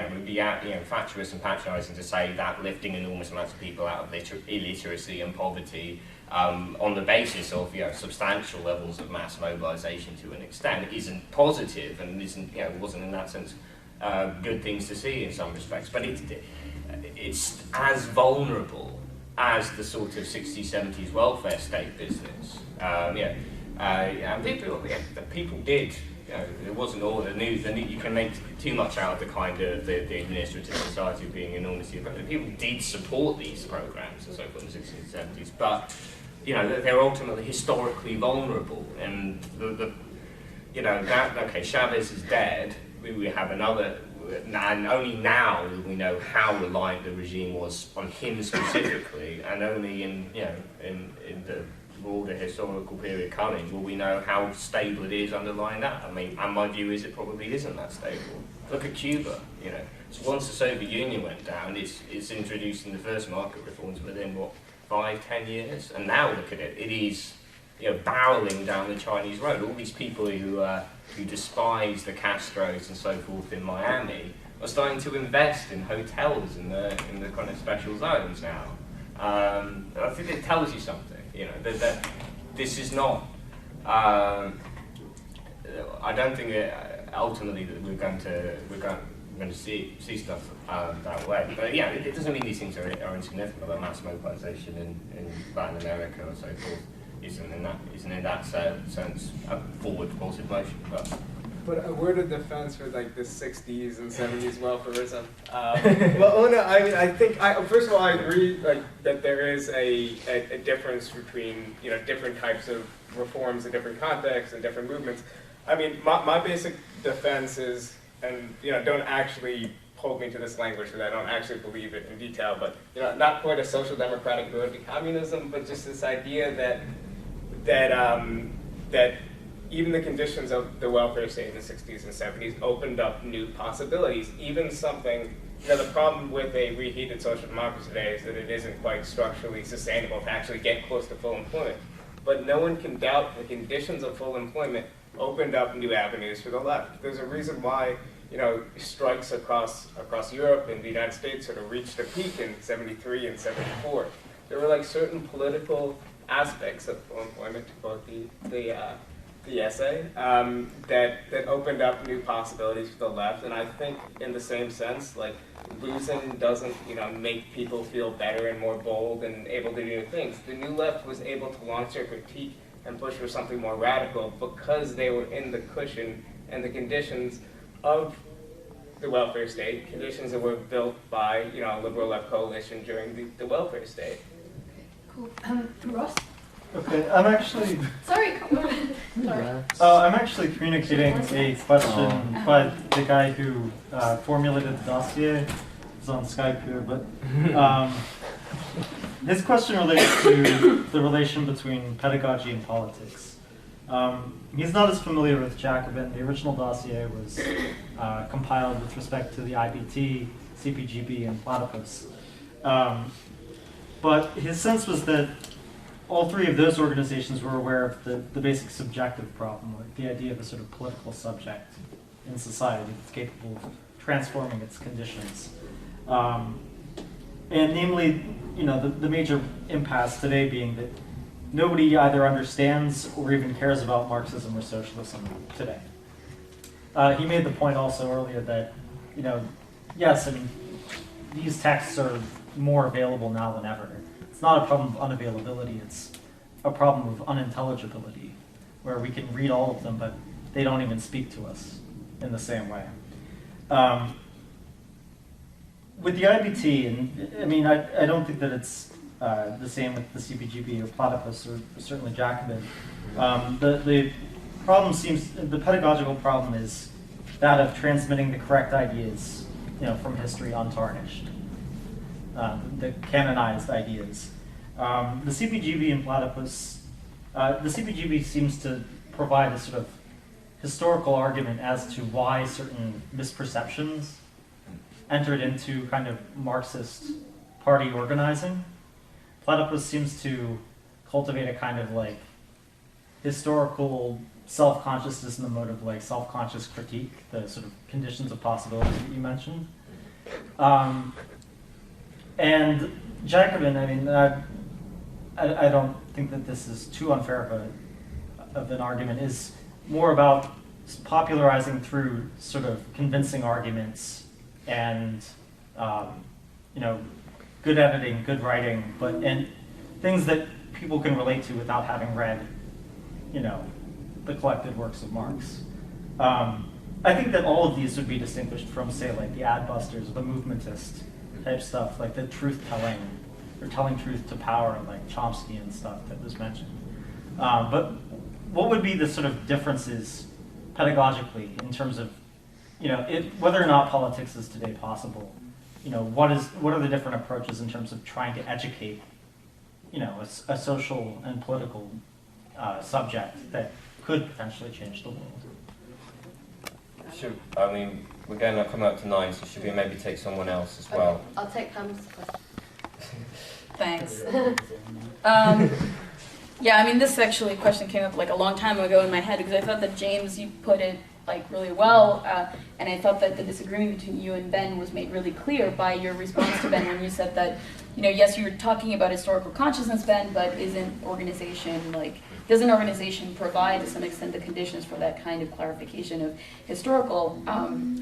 fatuous and patronising to say that lifting enormous amounts of people out of illiteracy and poverty on the basis of substantial levels of mass mobilisation to an extent isn't positive and wasn't in that sense good things to see in some respects. But it's as vulnerable as the sort of 60s, 70s welfare state business. And people did. It wasn't all the news. You can make too much out of the kind of the administrative society being enormously, but people did support these programs and so forth in the 60s and 70s. But they're ultimately historically vulnerable, and Chavez is dead. We have another, and only now will we know how reliant the regime was on him specifically, and only in the broader historical period coming will we know how stable it is underlying that. I mean, and my view is it probably isn't that stable. Look at Cuba, So once the Soviet Union went down, it's introducing the first market reforms within 5-10 years, and now look at it. It is barreling down the Chinese road. All these people who despise the Castros and so forth in Miami are starting to invest in hotels in the kind of special zones now. I think it tells you something. That this is not. I don't think ultimately that we're going to see stuff that way. But it doesn't mean these things are insignificant. Like mass mobilisation in Latin America or so forth isn't in that sense a forward positive motion. But a word of defense for like the 60s and 70s welfarism. I think first of all I agree that there is a difference between different types of reforms in different contexts and different movements. I mean, my basic defense is, and don't actually hold me to this language because I don't actually believe it in detail, but not quite a social democratic road to communism, but just this idea that even the conditions of the welfare state in the 60s and 70s opened up new possibilities. Even something, the problem with a reheated social democracy today is that it isn't quite structurally sustainable to actually get close to full employment. But no one can doubt the conditions of full employment opened up new avenues for the left. There's a reason why strikes across Europe and the United States sort of reached a peak in '73 and '74. There were like certain political aspects of full employment, to quote the essay, that opened up new possibilities for the left. And I think, in the same sense, like losing doesn't make people feel better and more bold and able to do new things. The new left was able to launch their critique and push for something more radical because they were in the cushion and the conditions of the welfare state, conditions that were built by a liberal left coalition during the welfare state. Cool. Ross? Okay, I'm actually Sorry. Sorry. I'm actually communicating a question by the guy who formulated the dossier. He's on Skype here, but his question relates to the relation between pedagogy and politics. He's not as familiar with Jacobin. The original dossier was compiled with respect to the IBT, CPGB, and Platypus. But his sense was that all three of those organizations were aware of the basic subjective problem, like the idea of a sort of political subject in society that's capable of transforming its conditions. And namely, the major impasse today being that nobody either understands or even cares about Marxism or socialism today. He made the point also earlier that, yes, these texts are more available now than ever. It's not a problem of unavailability, it's a problem of unintelligibility, where we can read all of them, but they don't even speak to us in the same way. With the IBT, and I don't think that it's the same with the CPGB or Platypus or certainly Jacobin. The problem the pedagogical problem is that of transmitting the correct ideas, from history untarnished. The canonized ideas. The CPGB and Platypus, the CPGB seems to provide a sort of historical argument as to why certain misperceptions entered into kind of Marxist party organizing. Platypus seems to cultivate a kind of like historical self-consciousness in the mode of like self-conscious critique, the sort of conditions of possibility that you mentioned. And Jacobin, I don't think that this is too unfair of an argument, is more about popularizing through sort of convincing arguments and, good editing, good writing, and things that people can relate to without having read, the collected works of Marx. I think that all of these would be distinguished from, say, like the ad-busters, the movementist type stuff, like the truth-telling, or telling truth to power, like Chomsky and stuff that was mentioned. But what would be the sort of differences pedagogically in terms of, whether or not politics is today possible? What are the different approaches in terms of trying to educate, a social and political subject that could potentially change the world? We're going to come up to 9, so should we maybe take someone else as well? Okay, I'll take Pam's question. Thanks. This actually question came up like a long time ago in my head because I thought that James, you put it like really well, and I thought that the disagreement between you and Ben was made really clear by your response to Ben when you said that, yes, you're talking about historical consciousness, Ben, but doesn't organization provide to some extent the conditions for that kind of clarification of historical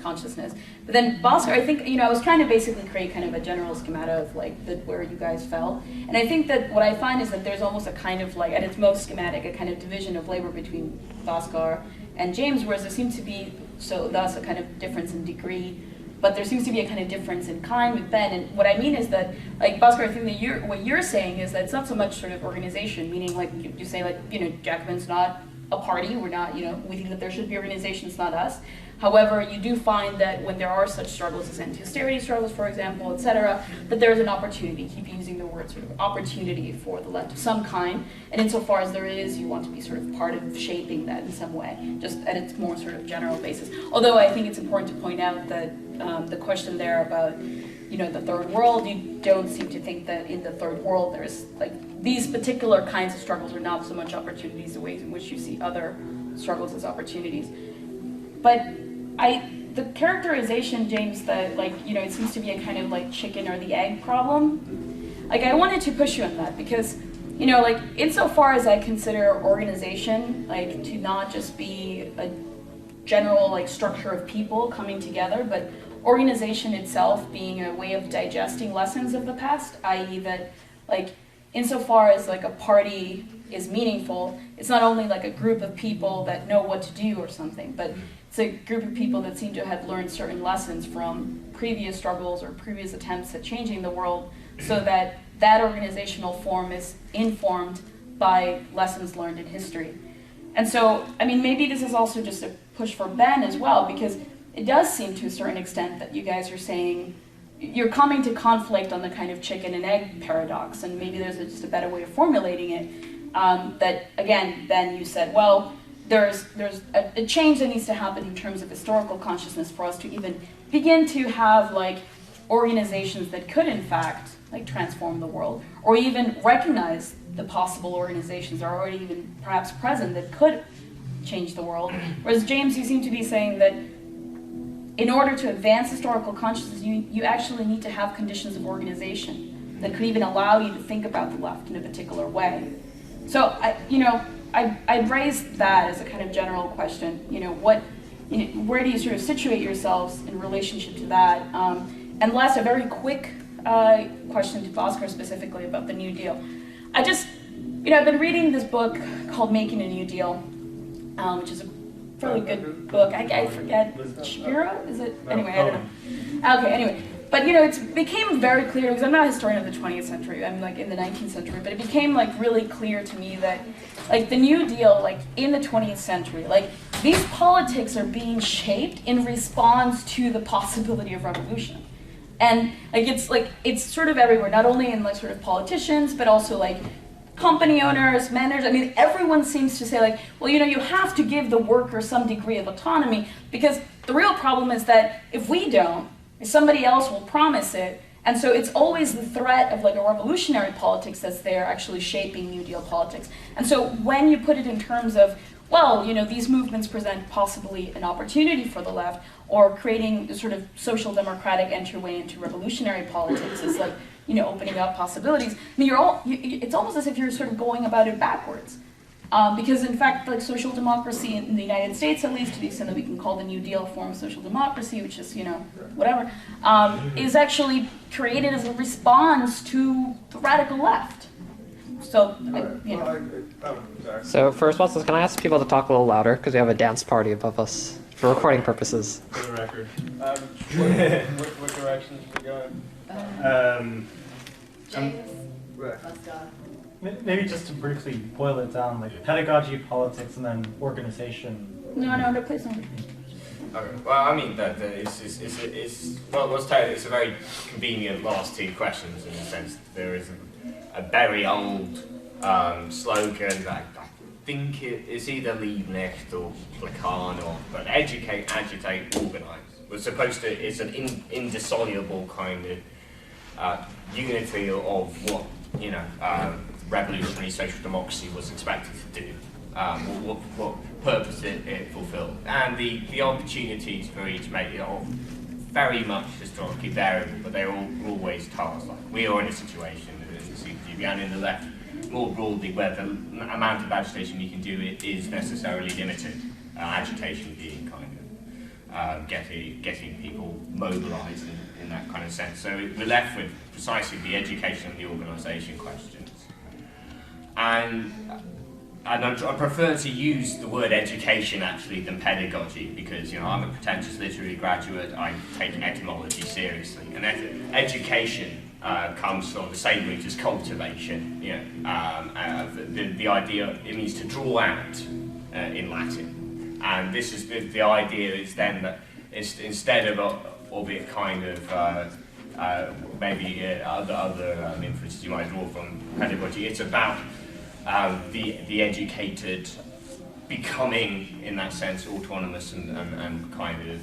consciousness? But then Bhaskar, I think, I was trying to basically create kind of a general schemata of like where you guys fell. And I think that what I find is that there's almost a kind of like, at its most schematic, a kind of division of labor between Bhaskar and James, whereas there seems to be, so thus a kind of difference in degree, but there seems to be a kind of difference in kind with Ben. And what I mean is that, like, Bhaskar, I think that what you're saying is that it's not so much sort of organization, meaning like you say like, Jacobin's not a party, we're not, we think that there should be organizations, not us. However, you do find that when there are such struggles as anti-austerity struggles, for example, etc., that there is an opportunity, keep using the word sort of opportunity for the left of some kind, and insofar as there is, you want to be sort of part of shaping that in some way, just at its more sort of general basis. Although I think it's important to point out that the question there about, the third world, you don't seem to think that in the third world there's, like, these particular kinds of struggles are not so much opportunities, the ways in which you see other struggles as opportunities. But the characterization, James, that like, you know, it seems to be a kind of like chicken or the egg problem. Like, I wanted to push you on that because, you know, like, insofar as I consider organization, like, to not just be a general, like, structure of people coming together, but organization itself being a way of digesting lessons of the past, i.e. that, like, insofar as, like, a party is meaningful, it's not only, like, a group of people that know what to do or something, but it's a group of people that seem to have learned certain lessons from previous struggles or previous attempts at changing the world, so that that organizational form is informed by lessons learned in history. And so, I mean, maybe this is also just a push for Ben as well, because it does seem to a certain extent that you guys are saying, you're coming to conflict on the kind of chicken and egg paradox, and maybe there's just a better way of formulating it. That, again, Ben, you said, well, there's a change that needs to happen in terms of historical consciousness for us to even begin to have, like, organizations that could, in fact, like, transform the world, or even recognize the possible organizations that are already even perhaps present that could change the world. Whereas, James, you seem to be saying that in order to advance historical consciousness, you actually need to have conditions of organization that could even allow you to think about the left in a particular way. So, I'd raise that as a kind of general question. You know, where do you sort of situate yourselves in relationship to that? And last, a very quick question to Bhaskar specifically about the New Deal. I've been reading this book called Making a New Deal, which is a fairly good book. I forget, Shapiro? Is it? Anyway, I don't know. Okay, anyway. But, you know, it became very clear, because I'm not a historian of the 20th century, I'm like in the 19th century, but it became like really clear to me that, like, the New Deal, like, in the 20th century, like, these politics are being shaped in response to the possibility of revolution. And, like, it's sort of everywhere, not only in, like, sort of politicians, but also, like, company owners, managers. I mean, everyone seems to say, like, well, you know, you have to give the worker some degree of autonomy, because the real problem is that if we don't, somebody else will promise it. And so it's always the threat of, like, a revolutionary politics that's there actually shaping New Deal politics. And so when you put it in terms of, well, you know, these movements present possibly an opportunity for the left, or creating a sort of social democratic entryway into revolutionary politics is, like, you know, opening up possibilities. I mean, it's almost as if you're sort of going about it backwards. Because in fact, like, social democracy in the United States, at least to the extent that we can call the New Deal a form of social democracy, which is, you know, whatever, is actually created as a response to the radical left. So, you know. So for responses, can I ask people to talk a little louder, because we have a dance party above us for recording purposes. For the record. What direction should we go in? James, Bhaskar. Maybe just to briefly boil it down, like pedagogy, politics, and then organization. No, please don't. Okay. Well, I mean, it's a very convenient last two questions in the sense that there is a very old slogan that I think it's either Liebknecht or Plekanov, but educate, agitate, organise. It's an indissoluble kind of unity of what, you know, revolutionary social democracy was expected to do, what purpose it fulfilled. And the opportunities for each make it all very much historically variable, but they're always tasks. Like, we are in a situation in the CPGB and in the left more broadly where the amount of agitation you can do is necessarily limited. Agitation being kind of getting people mobilised in that kind of sense. So we're left with precisely the education and the organisation questions. And I prefer to use the word education actually than pedagogy, because, you know, I'm a pretentious literary graduate. I take etymology seriously, and education comes from the same root as cultivation. You know, the idea, it means to draw out in Latin, and this is the idea is then that it's, instead of it kind of maybe other inferences you might draw from pedagogy, it's about the educated becoming, in that sense, autonomous and kind of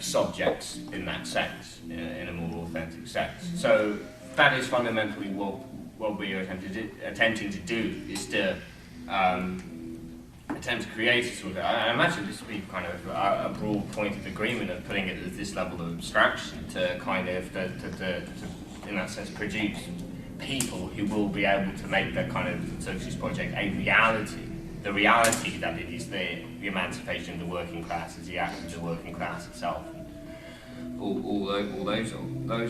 subjects in that sense, in a more authentic sense. So that is fundamentally what we are attempting to do, is to attempt to create a sort of, I imagine this would be kind of a broad point of agreement of putting it at this level of abstraction to kind of, to in that sense, produce people who will be able to make the kind of socialist project a reality. The reality that it is the emancipation of the working class is the act of the working class itself. All those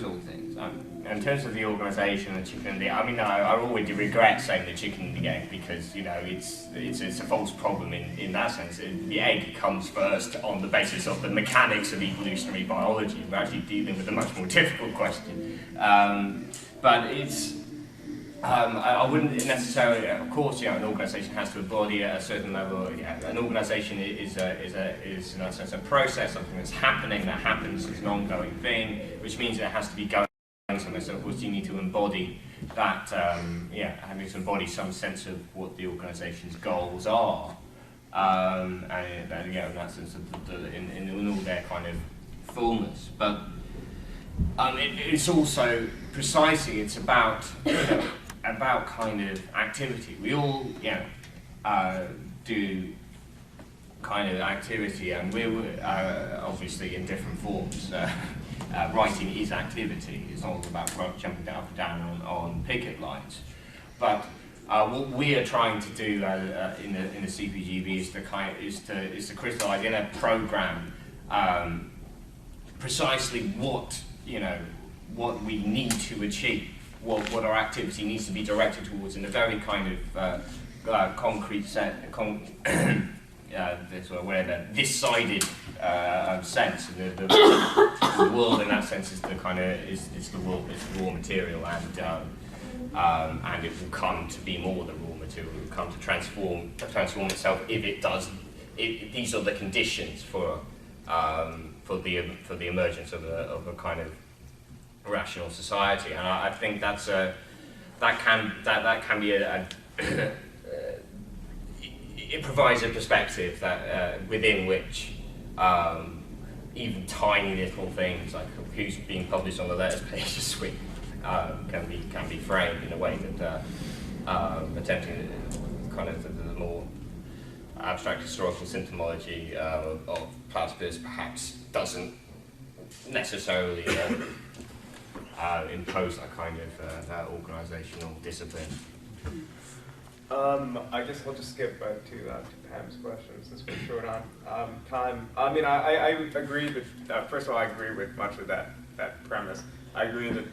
old things. In terms of the organisation, the chicken and the egg, I mean, I already regret saying the chicken and the egg because, you know, it's a false problem in that sense. The egg comes first on the basis of the mechanics of evolutionary biology. We're actually dealing with a much more difficult question. But it's, I wouldn't necessarily, of course, you know, an organisation has to embody at a certain level. Yeah, an organisation is in a sense a process, something that's happening, that happens as an ongoing thing, which means it has to be going somewhere. So of course you need to embody that, having to embody some sense of what the organisation's goals are, and in that sense, in all their kind of fullness. But it's also precisely, it's about, you know, about kind of activity. We all, you know, do kind of activity, and we're obviously in different forms. Writing is activity. It's not all about jumping up and down on picket lines. But what we are trying to do in the CPGB is to crystallise in a programme precisely what, you know, what we need to achieve, what our activity needs to be directed towards in a very kind of concrete this-sided sense. And the world in that sense is the kind of is the raw material, and it will come to be more than raw material. It will come to transform itself if it does. These are the conditions for the emergence of a kind of rational society, and I think that can be it provides a perspective that within which even tiny little things like who's being published on the letters page this week can be framed in a way that attempting kind of the more abstract historical symptomology of Platypus perhaps doesn't necessarily impose that kind of that organisational discipline. I guess we'll just skip to Pam's question since we're short on time. I mean, I agree that, first of all, I agree with much of that premise. I agree that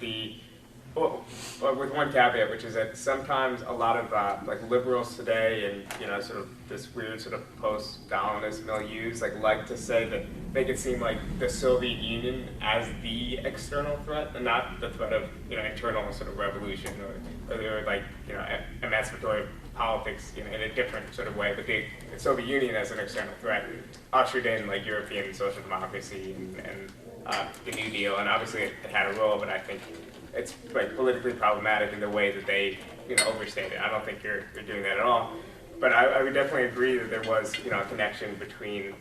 with one caveat, which is that sometimes a lot of like liberals today and, you know, sort of this weird sort of post-Stalinist milieus like to say that make it seem like the Soviet Union as the external threat and not the threat of, you know, internal sort of revolution or like, you know, emancipatory politics, you know, in a different sort of way. But the Soviet Union as an external threat ushered in like European social democracy and the New Deal, and obviously it had a role, but I think it's like politically problematic in the way that they, you know, overstate it. I don't think you're doing that at all. But I would definitely agree that there was, you know, a connection between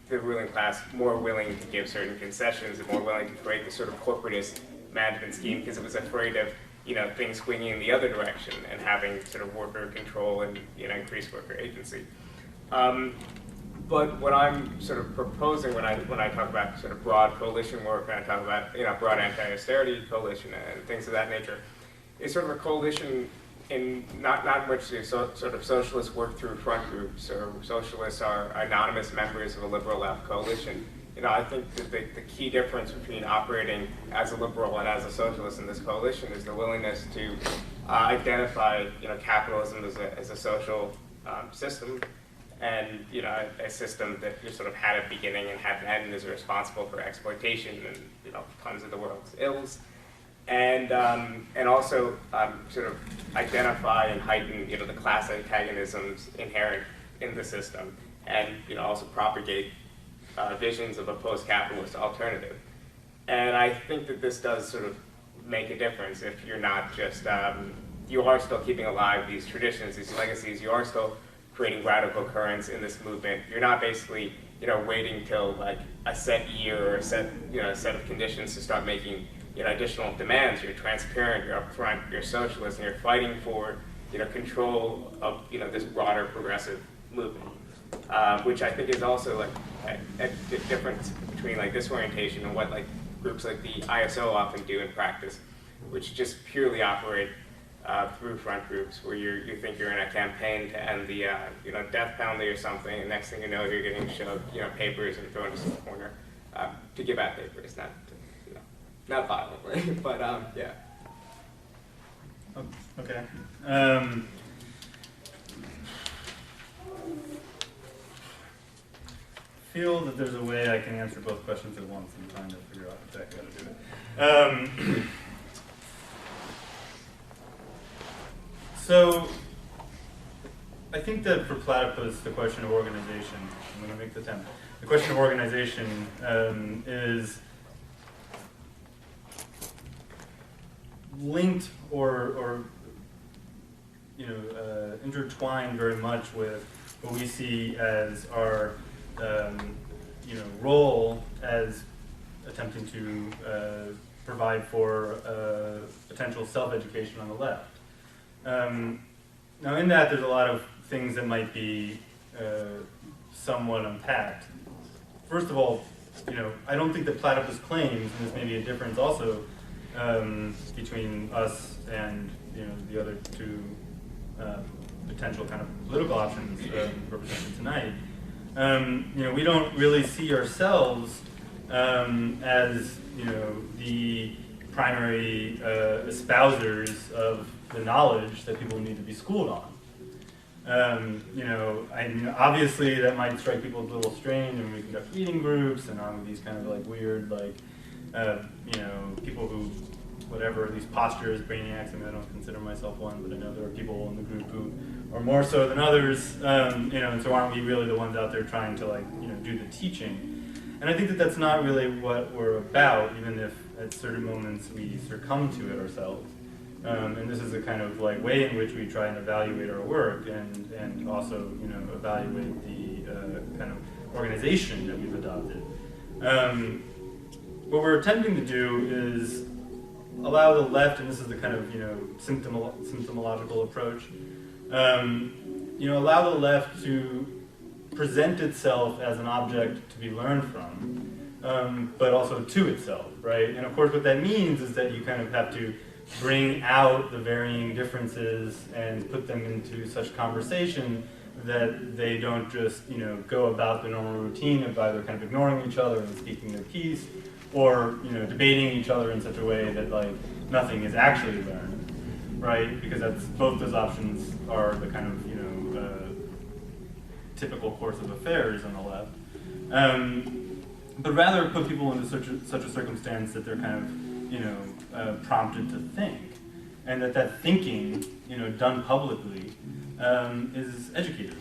the ruling class more willing to give certain concessions and more willing to create this sort of corporatist management scheme because it was afraid of, you know, things swinging in the other direction and having sort of worker control and, you know, increased worker agency. But what I'm sort of proposing when I talk about sort of broad coalition work, and I talk about, you know, broad anti-austerity coalition and things of that nature, is sort of a coalition in not in which the sort of socialists work through front groups or socialists are anonymous members of a liberal left coalition. You know, I think that the key difference between operating as a liberal and as a socialist in this coalition is the willingness to identify, you know, capitalism as a social system, and, you know, a system that just sort of had a beginning and had an end and is responsible for exploitation and, you know, tons of the world's ills, and also sort of identify and heighten, you know, the class antagonisms inherent in the system, and, you know, also propagate visions of a post-capitalist alternative. And I think that this does sort of make a difference if you're not just, you are still keeping alive these traditions, these legacies, you are still creating radical currents in this movement. You're not basically, you know, waiting till like a set year or a set of conditions to start making, you know, additional demands. You're transparent, you're upfront, you're socialist, and you're fighting for, you know, control of, you know, this broader progressive movement, which I think is also like a difference between like this orientation and what like groups like the ISO often do in practice, which just purely operate through front groups, where you think you're in a campaign to end the death penalty or something, and next thing you know, you're getting shoved papers and thrown into some corner to give out papers, not violently, but yeah. Okay. Feel that there's a way I can answer both questions at once. I'm trying to figure out exactly how to do it. So, I think that for Platypus, the question of organization, I'm going to make the attempt. The question of organization is linked or intertwined very much with what we see as our role as attempting to provide for potential self-education on the left. Now in that there's a lot of things that might be somewhat unpacked. First of all, I don't think that Platypus claims, and this may be a difference also between us and the other two potential kind of political options represented tonight. We don't really see ourselves as the primary espousers of the knowledge that people need to be schooled on. Obviously that might strike people as a little strange, and we conduct reading groups, and I'm with these kind of like weird, people who, whatever, these postures, brainiacs. I mean, I don't consider myself one, but I know there are people in the group who are more so than others, and so aren't we really the ones out there trying to do the teaching? And I think that that's not really what we're about, even if at certain moments we succumb to it ourselves. And this is a kind of way in which we try and evaluate our work, and also evaluate the kind of organization that we've adopted. What we're attempting to do is allow the left, and this is the kind of symptomological approach, allow the left to present itself as an object to be learned from, but also to itself, right? And of course what that means is that you kind of have to bring out the varying differences and put them into such conversation that they don't just go about the normal routine of either kind of ignoring each other and speaking their piece, or debating each other in such a way that nothing is actually learned, right? Because that's, both those options are the kind of typical course of affairs on the left, but rather put people into such a circumstance that they're kind of prompted to think, and that thinking done publicly is educative,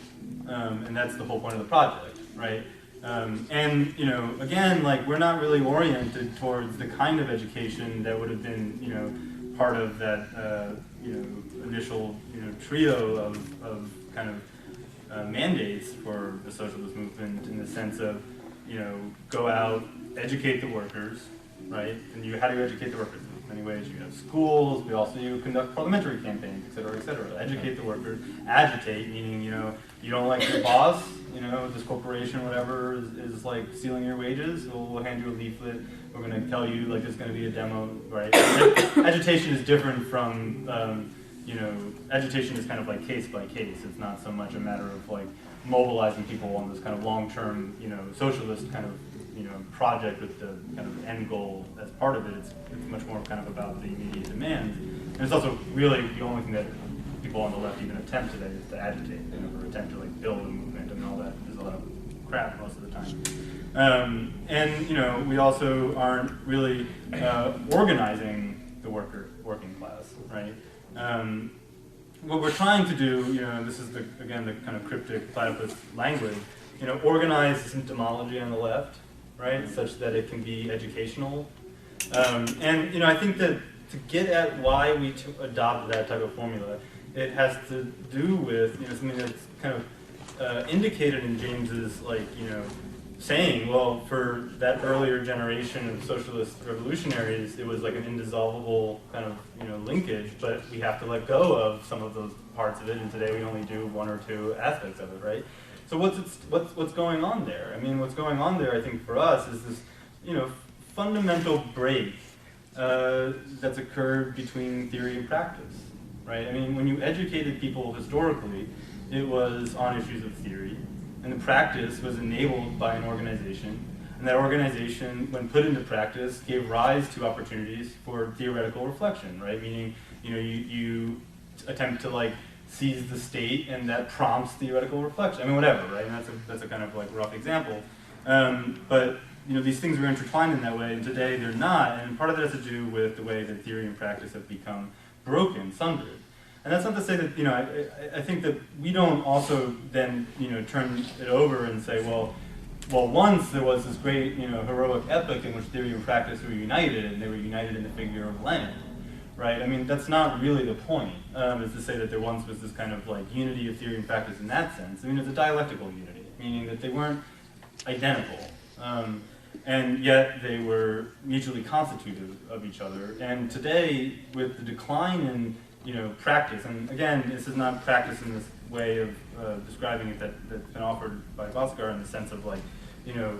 and that's the whole point of the project, right? And again, we're not really oriented towards the kind of education that would have been part of that initial trio of kind of mandates for the socialist movement, in the sense of go out, educate the workers, right? And how do you educate the workers? In many ways, you have schools. We also conduct parliamentary campaigns, et cetera, et cetera. Educate the workers. Agitate, meaning you don't like your boss, this corporation, whatever, is stealing your wages. We'll hand you a leaflet. We're going to tell you there's going to be a demo, right? Agitation is different from agitation is kind of case by case. It's not so much a matter of mobilizing people on this kind of long-term socialist kind of project with the kind of end goal as part of it. It's much more kind of about the immediate demands. And it's also really the only thing that people on the left even attempt today is to agitate. They never attempt to build a movement and all that. There's a lot of crap most of the time. And we also aren't really organizing the working class, right? What we're trying to do, this is again the kind of cryptic Platypus language, organize the symptomology on the left, right, such that it can be educational. And I think that to get at why we adopt that type of formula, it has to do with something that's kind of indicated in James's saying, well, for that earlier generation of socialist revolutionaries, it was like an indissoluble kind of linkage, but we have to let go of some of those parts of it, and today we only do one or two aspects of it, right? So what's going on there? I mean, what's going on there, I think, for us is this, fundamental break that's occurred between theory and practice, right? I mean, when you educated people historically, it was on issues of theory, and the practice was enabled by an organization, and that organization, when put into practice, gave rise to opportunities for theoretical reflection, right? Meaning, you attempt to seize the state, and that prompts theoretical reflection. I mean, whatever, right? And that's a kind of rough example, but these things were intertwined in that way, and today they're not. And part of that has to do with the way that theory and practice have become broken, sundered. And that's not to say that, I think that we don't also then, turn it over and say, well, once there was this great, heroic epic in which theory and practice were united, and they were united in the figure of Lenin, right? I mean, that's not really the point, is to say that there once was this kind of unity of theory and practice in that sense. I mean, it's a dialectical unity, meaning that they weren't identical, and yet they were mutually constitutive of each other. And today, with the decline in practice, and again, this is not practice in this way of describing it that's been offered by Bhaskar in the sense of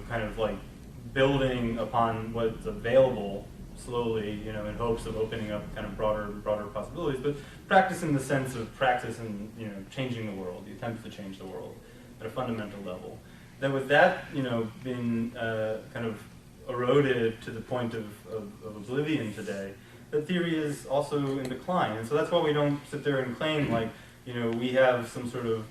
kind of building upon what's available slowly, in hopes of opening up kind of broader possibilities, but practice in the sense of practice and changing the world, the attempts to change the world at a fundamental level. That with that been kind of eroded to the point of oblivion today, that theory is also in decline, and so that's why we don't sit there and claim we have some sort of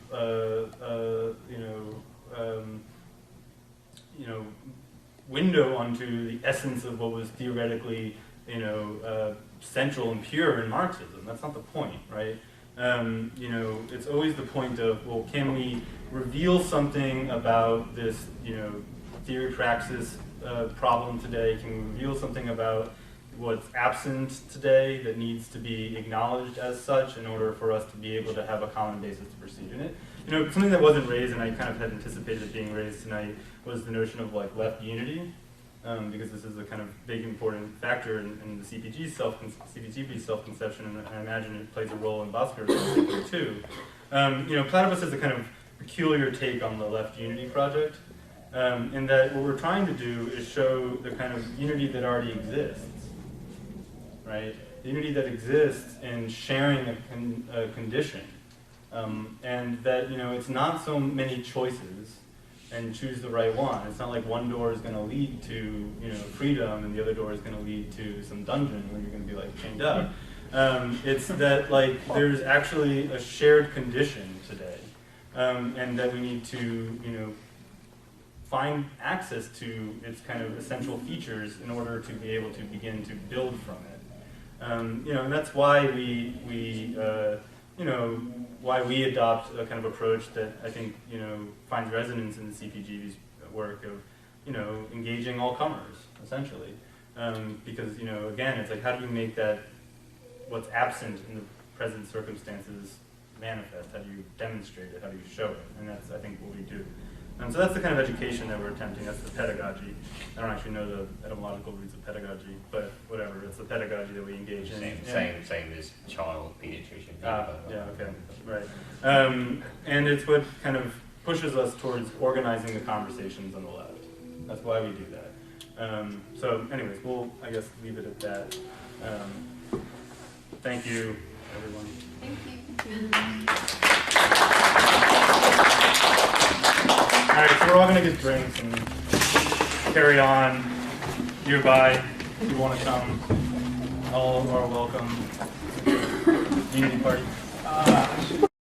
window onto the essence of what was theoretically central and pure in Marxism. That's not the point, right? It's always the point of, well, can we reveal something about this theory praxis problem today? Can we reveal something about what's absent today that needs to be acknowledged as such in order for us to be able to have a common basis to proceed in it? Something that wasn't raised, and I kind of had anticipated it being raised tonight, was the notion of left unity, because this is a kind of big important factor in the CPG's self-conception, and I imagine it plays a role in Bhaskar too. Platypus has a kind of peculiar take on the left unity project, in that what we're trying to do is show the kind of unity that already exists. Right? The unity that exists in sharing a condition, and that it's not so many choices and choose the right one. It's not like one door is going to lead to freedom and the other door is going to lead to some dungeon where you're going to be chained up. It's that there's actually a shared condition today, and that we need to find access to its kind of essential features in order to be able to begin to build from it. And that's why we adopt a kind of approach that I think finds resonance in the CPG's work of engaging all comers essentially, because again it's how do you make that what's absent in the present circumstances manifest? How do you demonstrate it? How do you show it? And that's I think what we do. So that's the kind of education that we're attempting. That's the pedagogy. I don't actually know the etymological roots of pedagogy, but whatever. It's the pedagogy that we engage in. Same as child pediatrician. Yeah, okay, right. And it's what kind of pushes us towards organizing the conversations on the left. That's why we do that. So anyways, we'll, I guess, leave it at that. Thank you, everyone. Thank you. All right, so we're all going to get drinks and carry on nearby. If you want to come, all are welcome. Unity party.